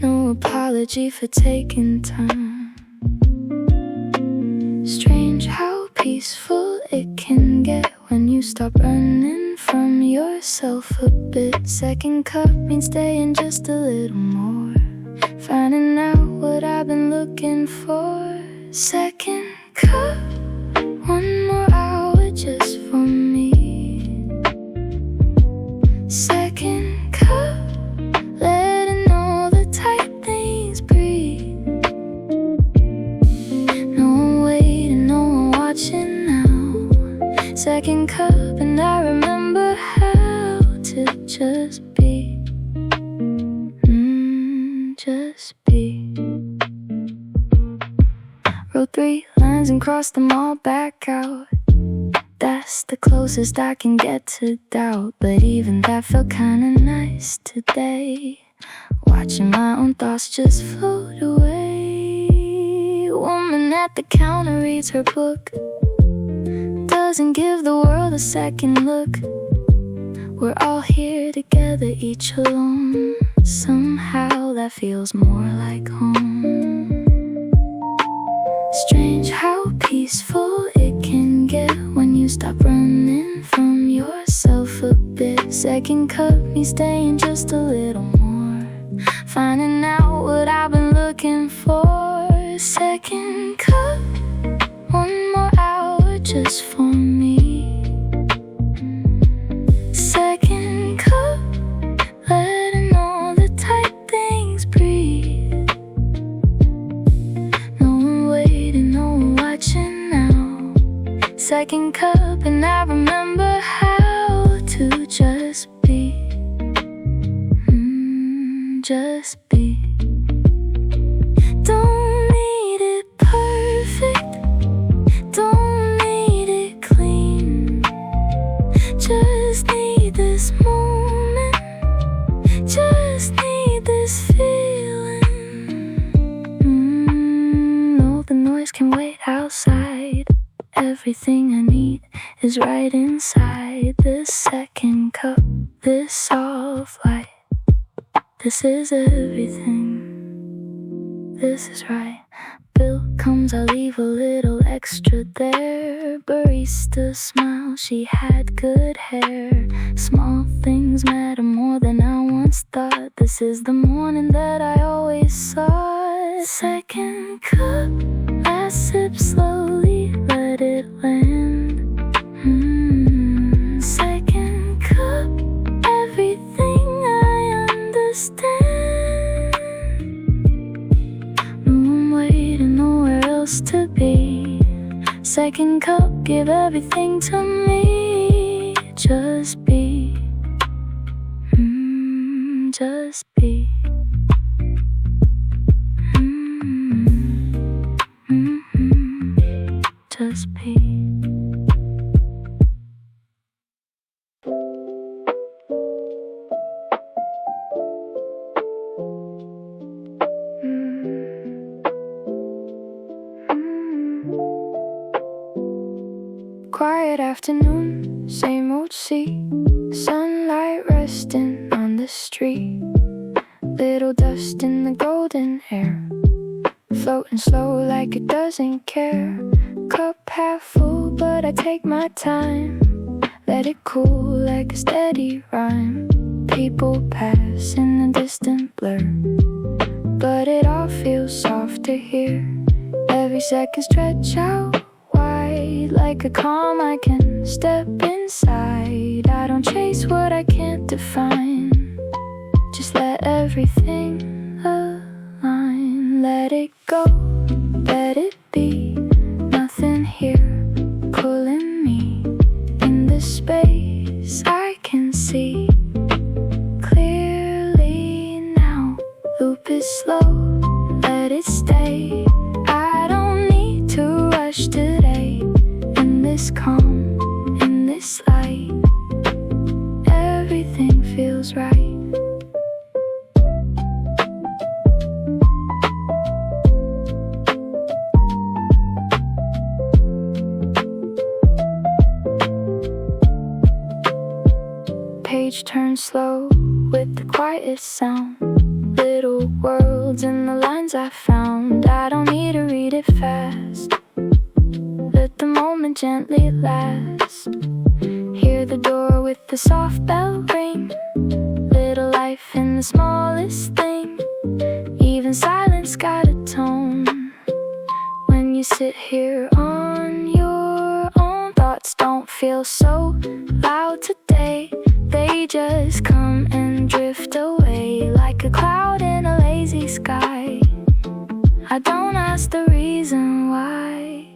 No apology for taking time. Strange how peaceful it can get when you stop running from yourself a bit. Second cup means staying just a little more, finding out what I've been looking for. Second cup, one more hour just for me. Second cup, letting all the tight things breathe. No one waiting, no one watching now. Second cup, and I remember how to just be. Just be. Wrote 3 lines and crossed them all back out. That's the closest I can get to doubt. But even that felt kinda nice today. Watching my own thoughts just float away. Woman at the counter reads her book, doesn't give the world a second look. We're all here together, each alone. Somehow that feels more like home. Strange how peaceful it can get when you stop running from yourself a bit. Second cup means staying just a little more, finding out what I've been looking for. Second cup, one more hour just for me. Second cup, letting all the tight things breathe. No one waiting, no one watching now. Second cup, and I remember how to just be. Just be. Don't need it perfect, don't need it clean. Just need this moment, just need this feeling. No, the noise can wait outside. Everything I need is right inside this second cup, this soft light. This is everything, this is right. Bill comes, I leave a little extra there. Barista smile, she had good hair. Small things matter more than I once thought. This is the morning that I always sought. Second cup, last sip slowly, let it land. Second cup, everything I understand. No, I'm waiting, nowhere else to be. Second cup, give everything to me. Just be, just be. Just be. Quiet afternoon, same old seat. Sunlight resting on the street. Little dust in the golden air, floating slow like it doesn't care. Cup half full, but I take my time. Let it cool like a steady rhyme. People pass in a distant blur, but it all feels softer here. Every second stretch out wide, like a calm I can step inside. I don't chase what I can't define, just let everything align. Let it go, let it be. Nothing here pulling me in this space I can see clearly now. Loop is slow, let it stay. I don't need to rush today. In this calm, in this light, everything feels right. Page turns slow with the quiet sound. Little worlds in the lines I found. I don't need to read it fast. Let the moment gently last. Hear the door with the soft bell ring. Little life in the smallest thing. Even silence got a tone. When you sit here on your own, thoughts don't feel so loud today. They just come and drift away like a cloud in a lazy sky. I don't ask the reason why.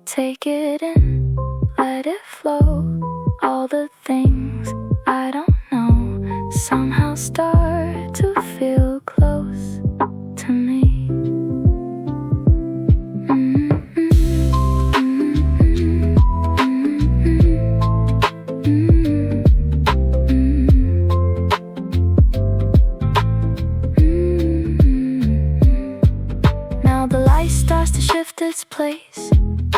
Take it in, let it flow. All the things I don't know somehow start to feel close to me. Its place,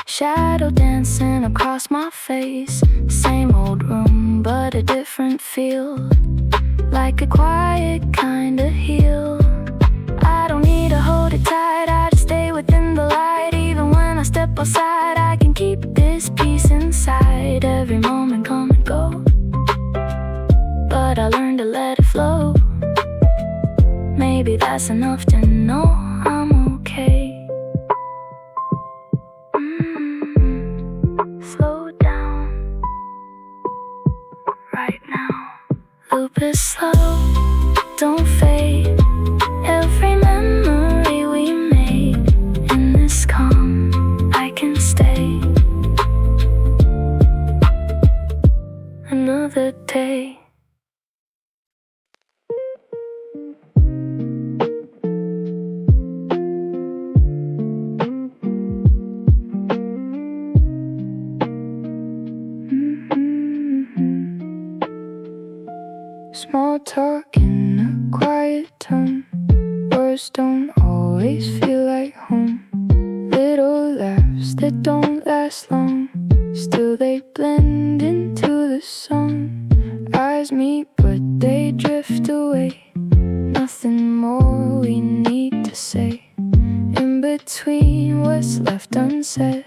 shadow dancing across my face. Same old room, but a different feel. Like a quiet kind of heal. I don't need to hold it tight, I just stay within the light. Even when I step outside, I can keep this peace inside. Every moment come and go, but I learned to let it flow. Maybe that's enough to know I'm okay. Slow down right now. Loop is slow, don't fade. Every memory we made in this calm, I can stay. Another day. Small talk in a quiet tone. Words don't always feel like home. Little laughs that don't last long, still they blend into the song. Eyes meet but they drift away. Nothing more we need to say. In between what's left unsaid,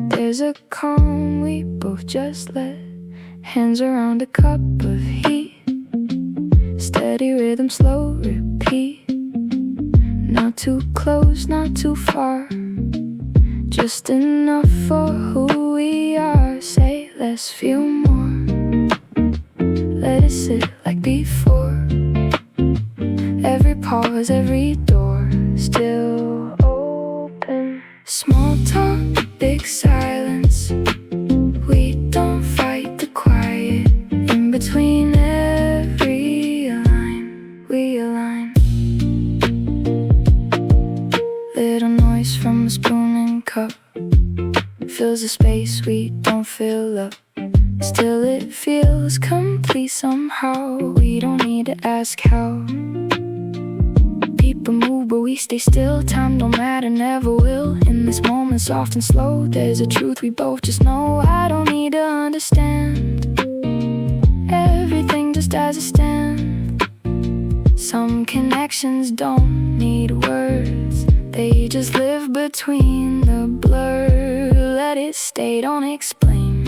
there's a calm we both just let. Hands around a cup of heat. Steady rhythm, slow repeat. Not too close, not too far. just enough for who we are. Say let's feel more, let it sit like before. Every pause, every door still open. Small talk, big silence. We don't fight the quiet. In between every line, we align. Little noise from a spoon and cup fills the space we don't fill up. Still it feels complete somehow. We don't need to ask how. People move but we stay still. Time don't matter, never will. In this moment, soft and slow, there's a truth we both just know. I don't need to understand everything just as it stands. Some connections don't need words, they just live between the blur. Let it stay, don't explain.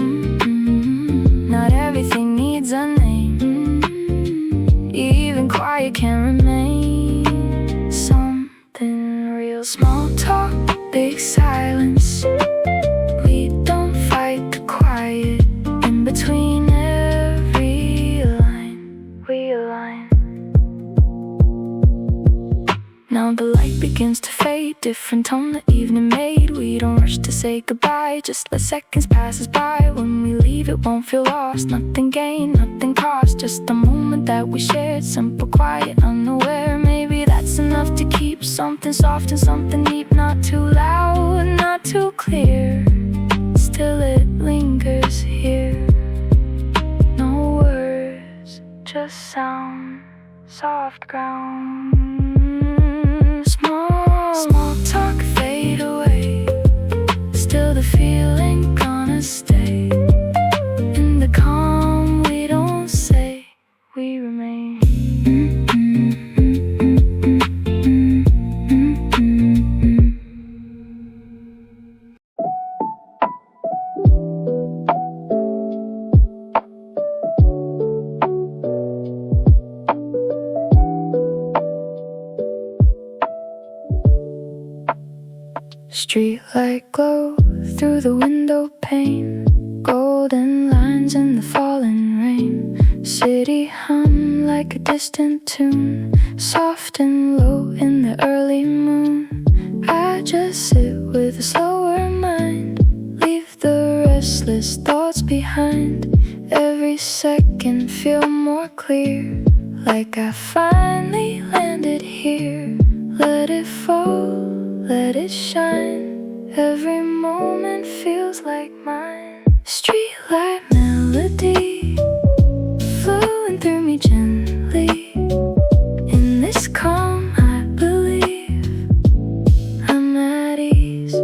Not everything needs a name. Even quiet can remain something real. Small talk, big silence. We don't fight the quiet. In between every line, we align. Now the light begins to fade, different tone the evening made. We don't rush to say goodbye, just let seconds pass us by. When we leave it won't feel lost, nothing gained, nothing cost. Just a moment that we shared, simple, quiet, unaware. Maybe that's enough to keep something soft and something deep. Not too loud, not too clear, still it lingers here. No words, just sound, soft ground. Small talk fade away, still the feeling gonna stay. In the calm we don't say, we remain. Streetlight glow through the window pane, golden lines in the falling rain. City hum like a distant tune, soft and low in the early moon. I just sit with a slower mind, leave the restless thoughts behind. Every second feel more clear, like I finally landed here. Let it fall, let it shine. Every moment feels like mine. Streetlight melody flowing through me gently. In this calm I believe I'm at ease.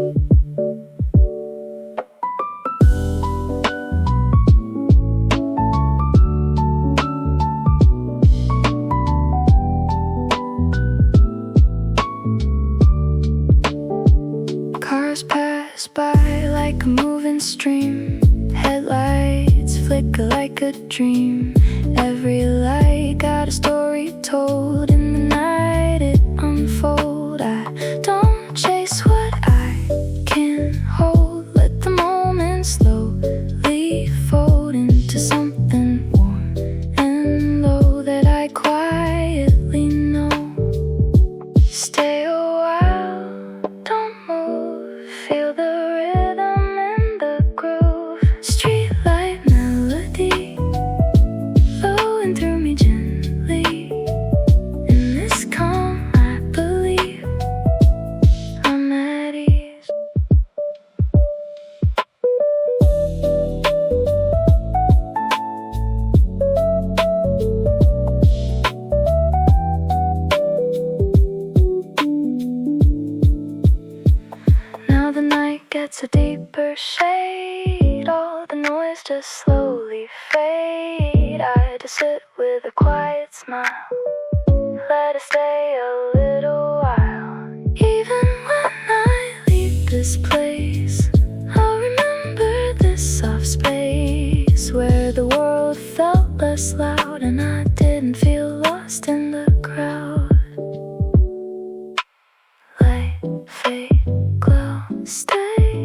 Cars pass by like a moving stream, headlights flicker like a dream. Every light got a story told. In the night it unfolds. I don't chase what I can hold. Let the moment slowly fold into something warm and low that I quietly know. Stay a while, don't move. Feel the rhythm and the groove. Streetlight melody flowing through me gently. In this calm I believe I'm at ease. Now the night gets a deeper shade, all the noise just slowly fade. I just sit with a quiet smile, let it stay a little while. Even when I leave this place, I'll remember this soft space where the world felt less loud and I didn't feel lost in the crowd. Light, fade, glow, stay.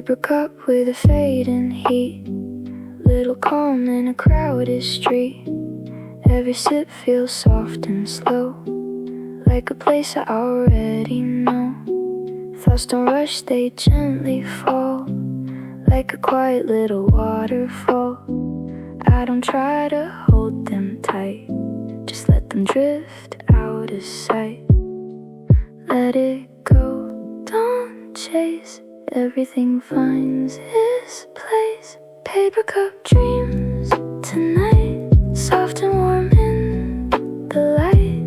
Paper cup with a fading heat, little calm in a crowded street. Every sip feels soft and slow, like a place I already know. Thoughts don't rush, they gently fall, like a quiet little waterfall. I don't try to hold them tight, just let them drift out of sight. Let it go, don't chase, everything finds its place. Paper cup dreams tonight, soft and warm in the light.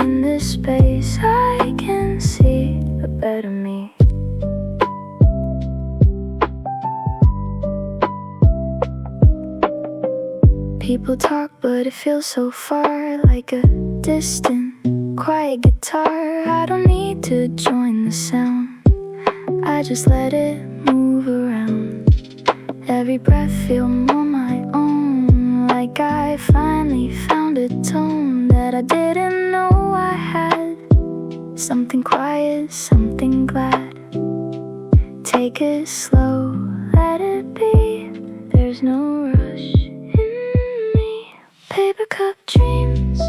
In this space I can see a better me. People talk but it feels so far, like a distant, quiet guitar. I don't need to join the sound, I just let it move around. Every breath feel more my own, like I finally found a tone that I didn't know I had. Something quiet, something glad. Take it slow, let it be. There's no rush in me. Paper cup dreams.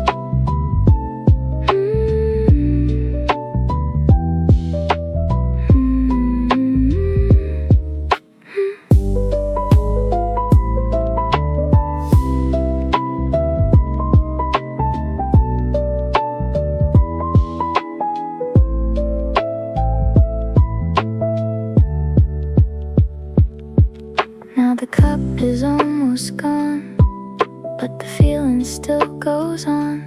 Now the cup is almost gone, but the feeling still goes on.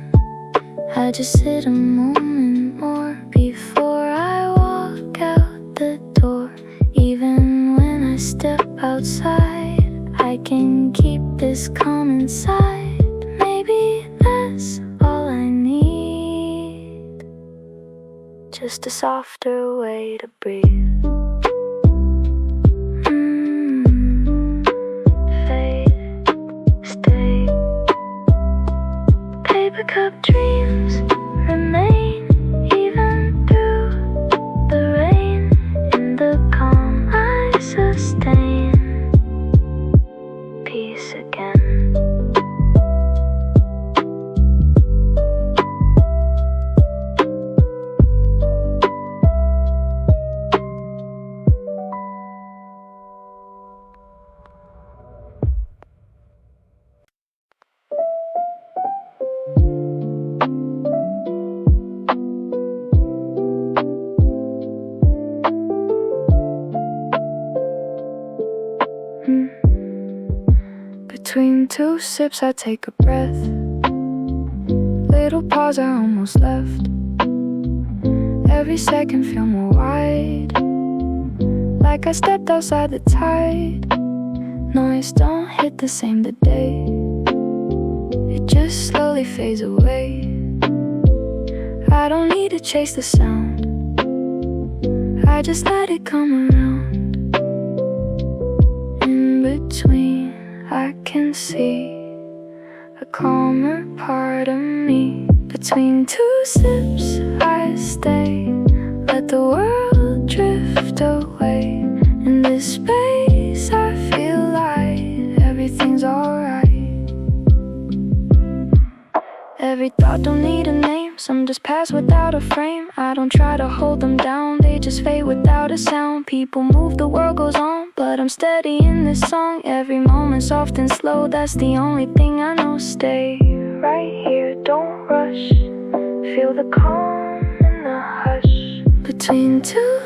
I just sit a moment more before I walk out the door. Even when I step outside, I can keep this calm inside. Maybe that's all I need, just a softer way to breathe. Paper cup dreams remain even through the rain. In the calm I sustain peace again. Between two sips I take a breath, little pause I almost left. Every second feel more wide, like I stepped outside the tide. Noise don't hit the same today, it just slowly fades away. I don't need to chase the sound, I just let it come around. In between I can see a calmer part of me. Between two sips I stay, let the world drift away. In this space I feel light, everything's alright. Every thought don't need a name, some just pass without a frame. I don't try to hold them down, they just fade without a sound. People move, the world goes on, but I'm steady in this song. Every moment soft and slow, that's the only thing I know. Stay right here, don't rush, feel the calm and the hush. Between two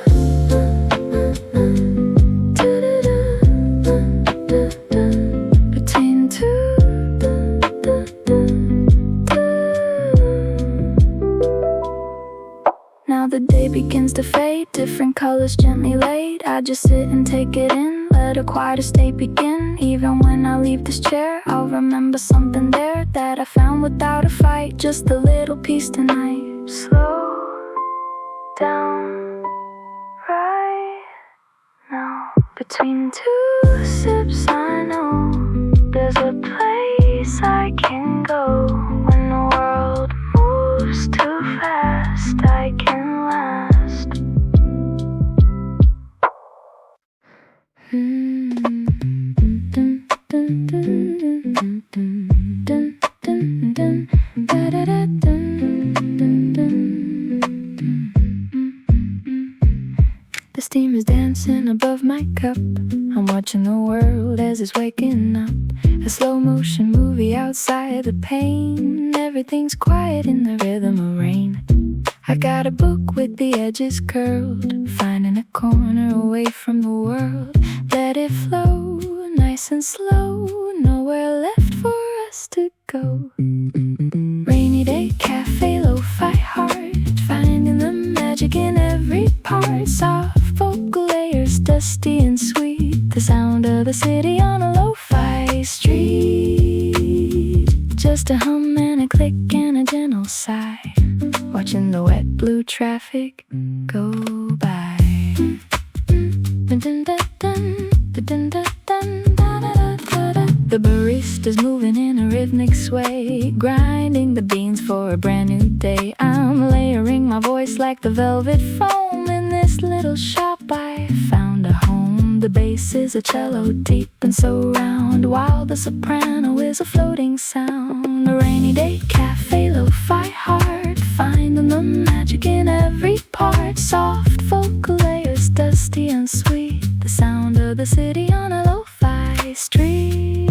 between two. Now the day begins to fade, different colors gently laid. I just sit and take it in, let a quieter state begin. Even when I leave this chair, I'll remember something there that I found without a fight. Just a little peace tonight. Slow down right now. Between two sips I know there's a place I can go. When the world moves too fast, I can last. world as it's waking up. A slow motion movie outside the pane. Everything's quiet in the rhythm of rain. I got a book with the edges curled, finding a corner away from the world. Let it flow, nice and slow, nowhere left for us to go. Rainy day cafe, lo-fi heart, finding the magic in every part. Soft vocal layers, dusty and sweet, the sound of the city on a lo-fi street. Just a hum and a click and a gentle sigh, watching the wet blue traffic go by. The barista's moving in a rhythmic sway, grinding the beans for a brand new day. I'm layering my voice like the velvet foam. In this little shop I found a home. The bass is a cello deep and so round, while the soprano is a floating sound. A rainy day cafe, lo-fi heart, finding the magic in every part. Soft vocal layers, dusty and sweet, the sound of the city on a lo-fi street.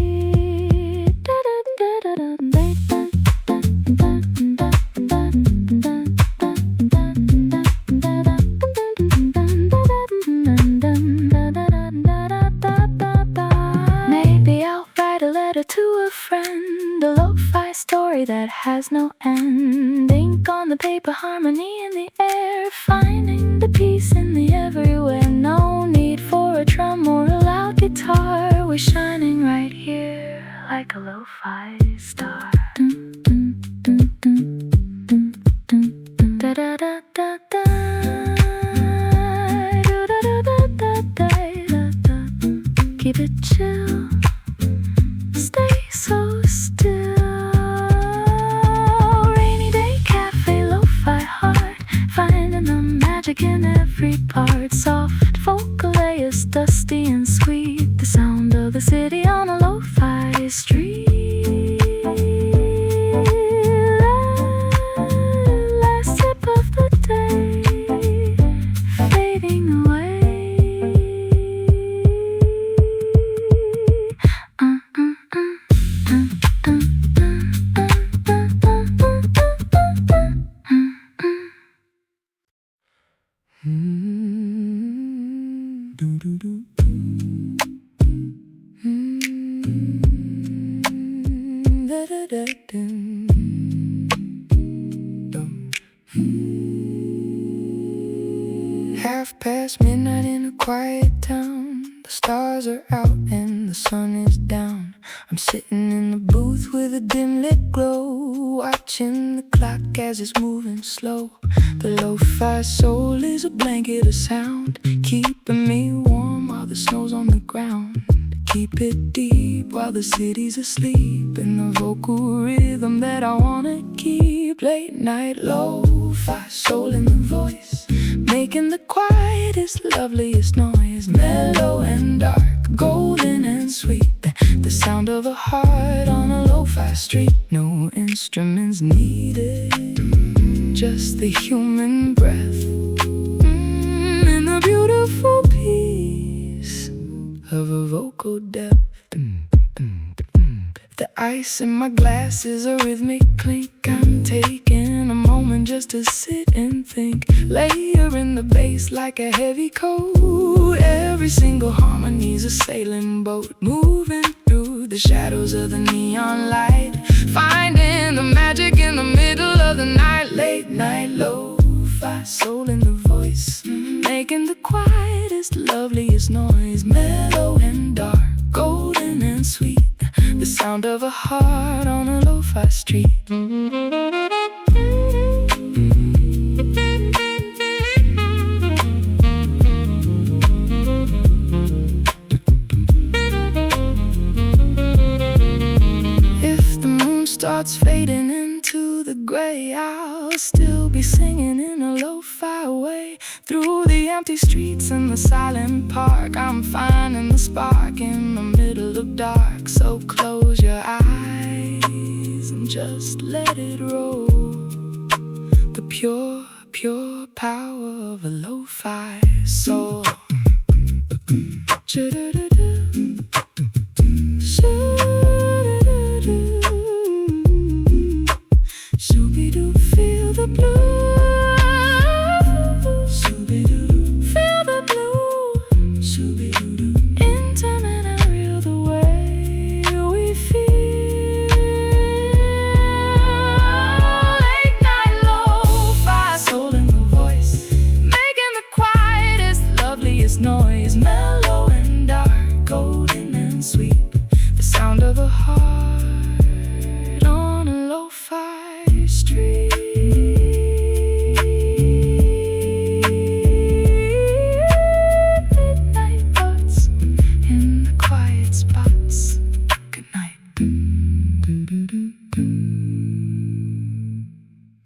Maybe I'll write a letter to a friend, a lo-fi story that has no end. Ink on the paper, harmony in the air, finding the peace in the everywhere. No need for a drum or a loud guitar. We're shining right here like a lo-fi star. Da da da da da. Keep it chill, stay so still. Rainy day cafe, lo-fi heart, finding the magic in every part. Soft vocal layers, dusty and sweet, the sound of the city on a lo-fi street. Last sip of the day, fading away. Half past midnight in a quiet town. The stars are out and the sun is down. I'm sitting in the booth with a dim lit glow, watching the clock as it's moving slow. The lo-fi soul is a blanket of sound, keeping me warm while the snow's on the ground. Keep it deep while the city's asleep, in the vocal rhythm that I wanna keep. Late night lo-fi soul in the voice, making the quietest, loveliest noise. Mellow and dark, golden and sweet, the sound of a heart on a lo-fi street. No instruments needed, just the human breath, and the beautiful peace of a vocal depth. The ice in my glass is a rhythmic clink. I'm taking a moment just to sit and think, layering the bass like a heavy coat. Every single harmony's a sailing boat, moving through the shadows of the neon light, finding the magic in the middle of the night. Late night lo-fi soul in the voice, making the quietest, loveliest noise. Mellow and dark, golden and sweet, the sound of a heart on a lo-fi street. If the moon starts fading into the gray, I'll still be singing in a lo-fi way. Through the empty streets and the silent park, I'm finding the spark in the middle of dark. So close your eyes and just let it roll, the pure, pure power of a lo-fi soul. Ch-do-do-do.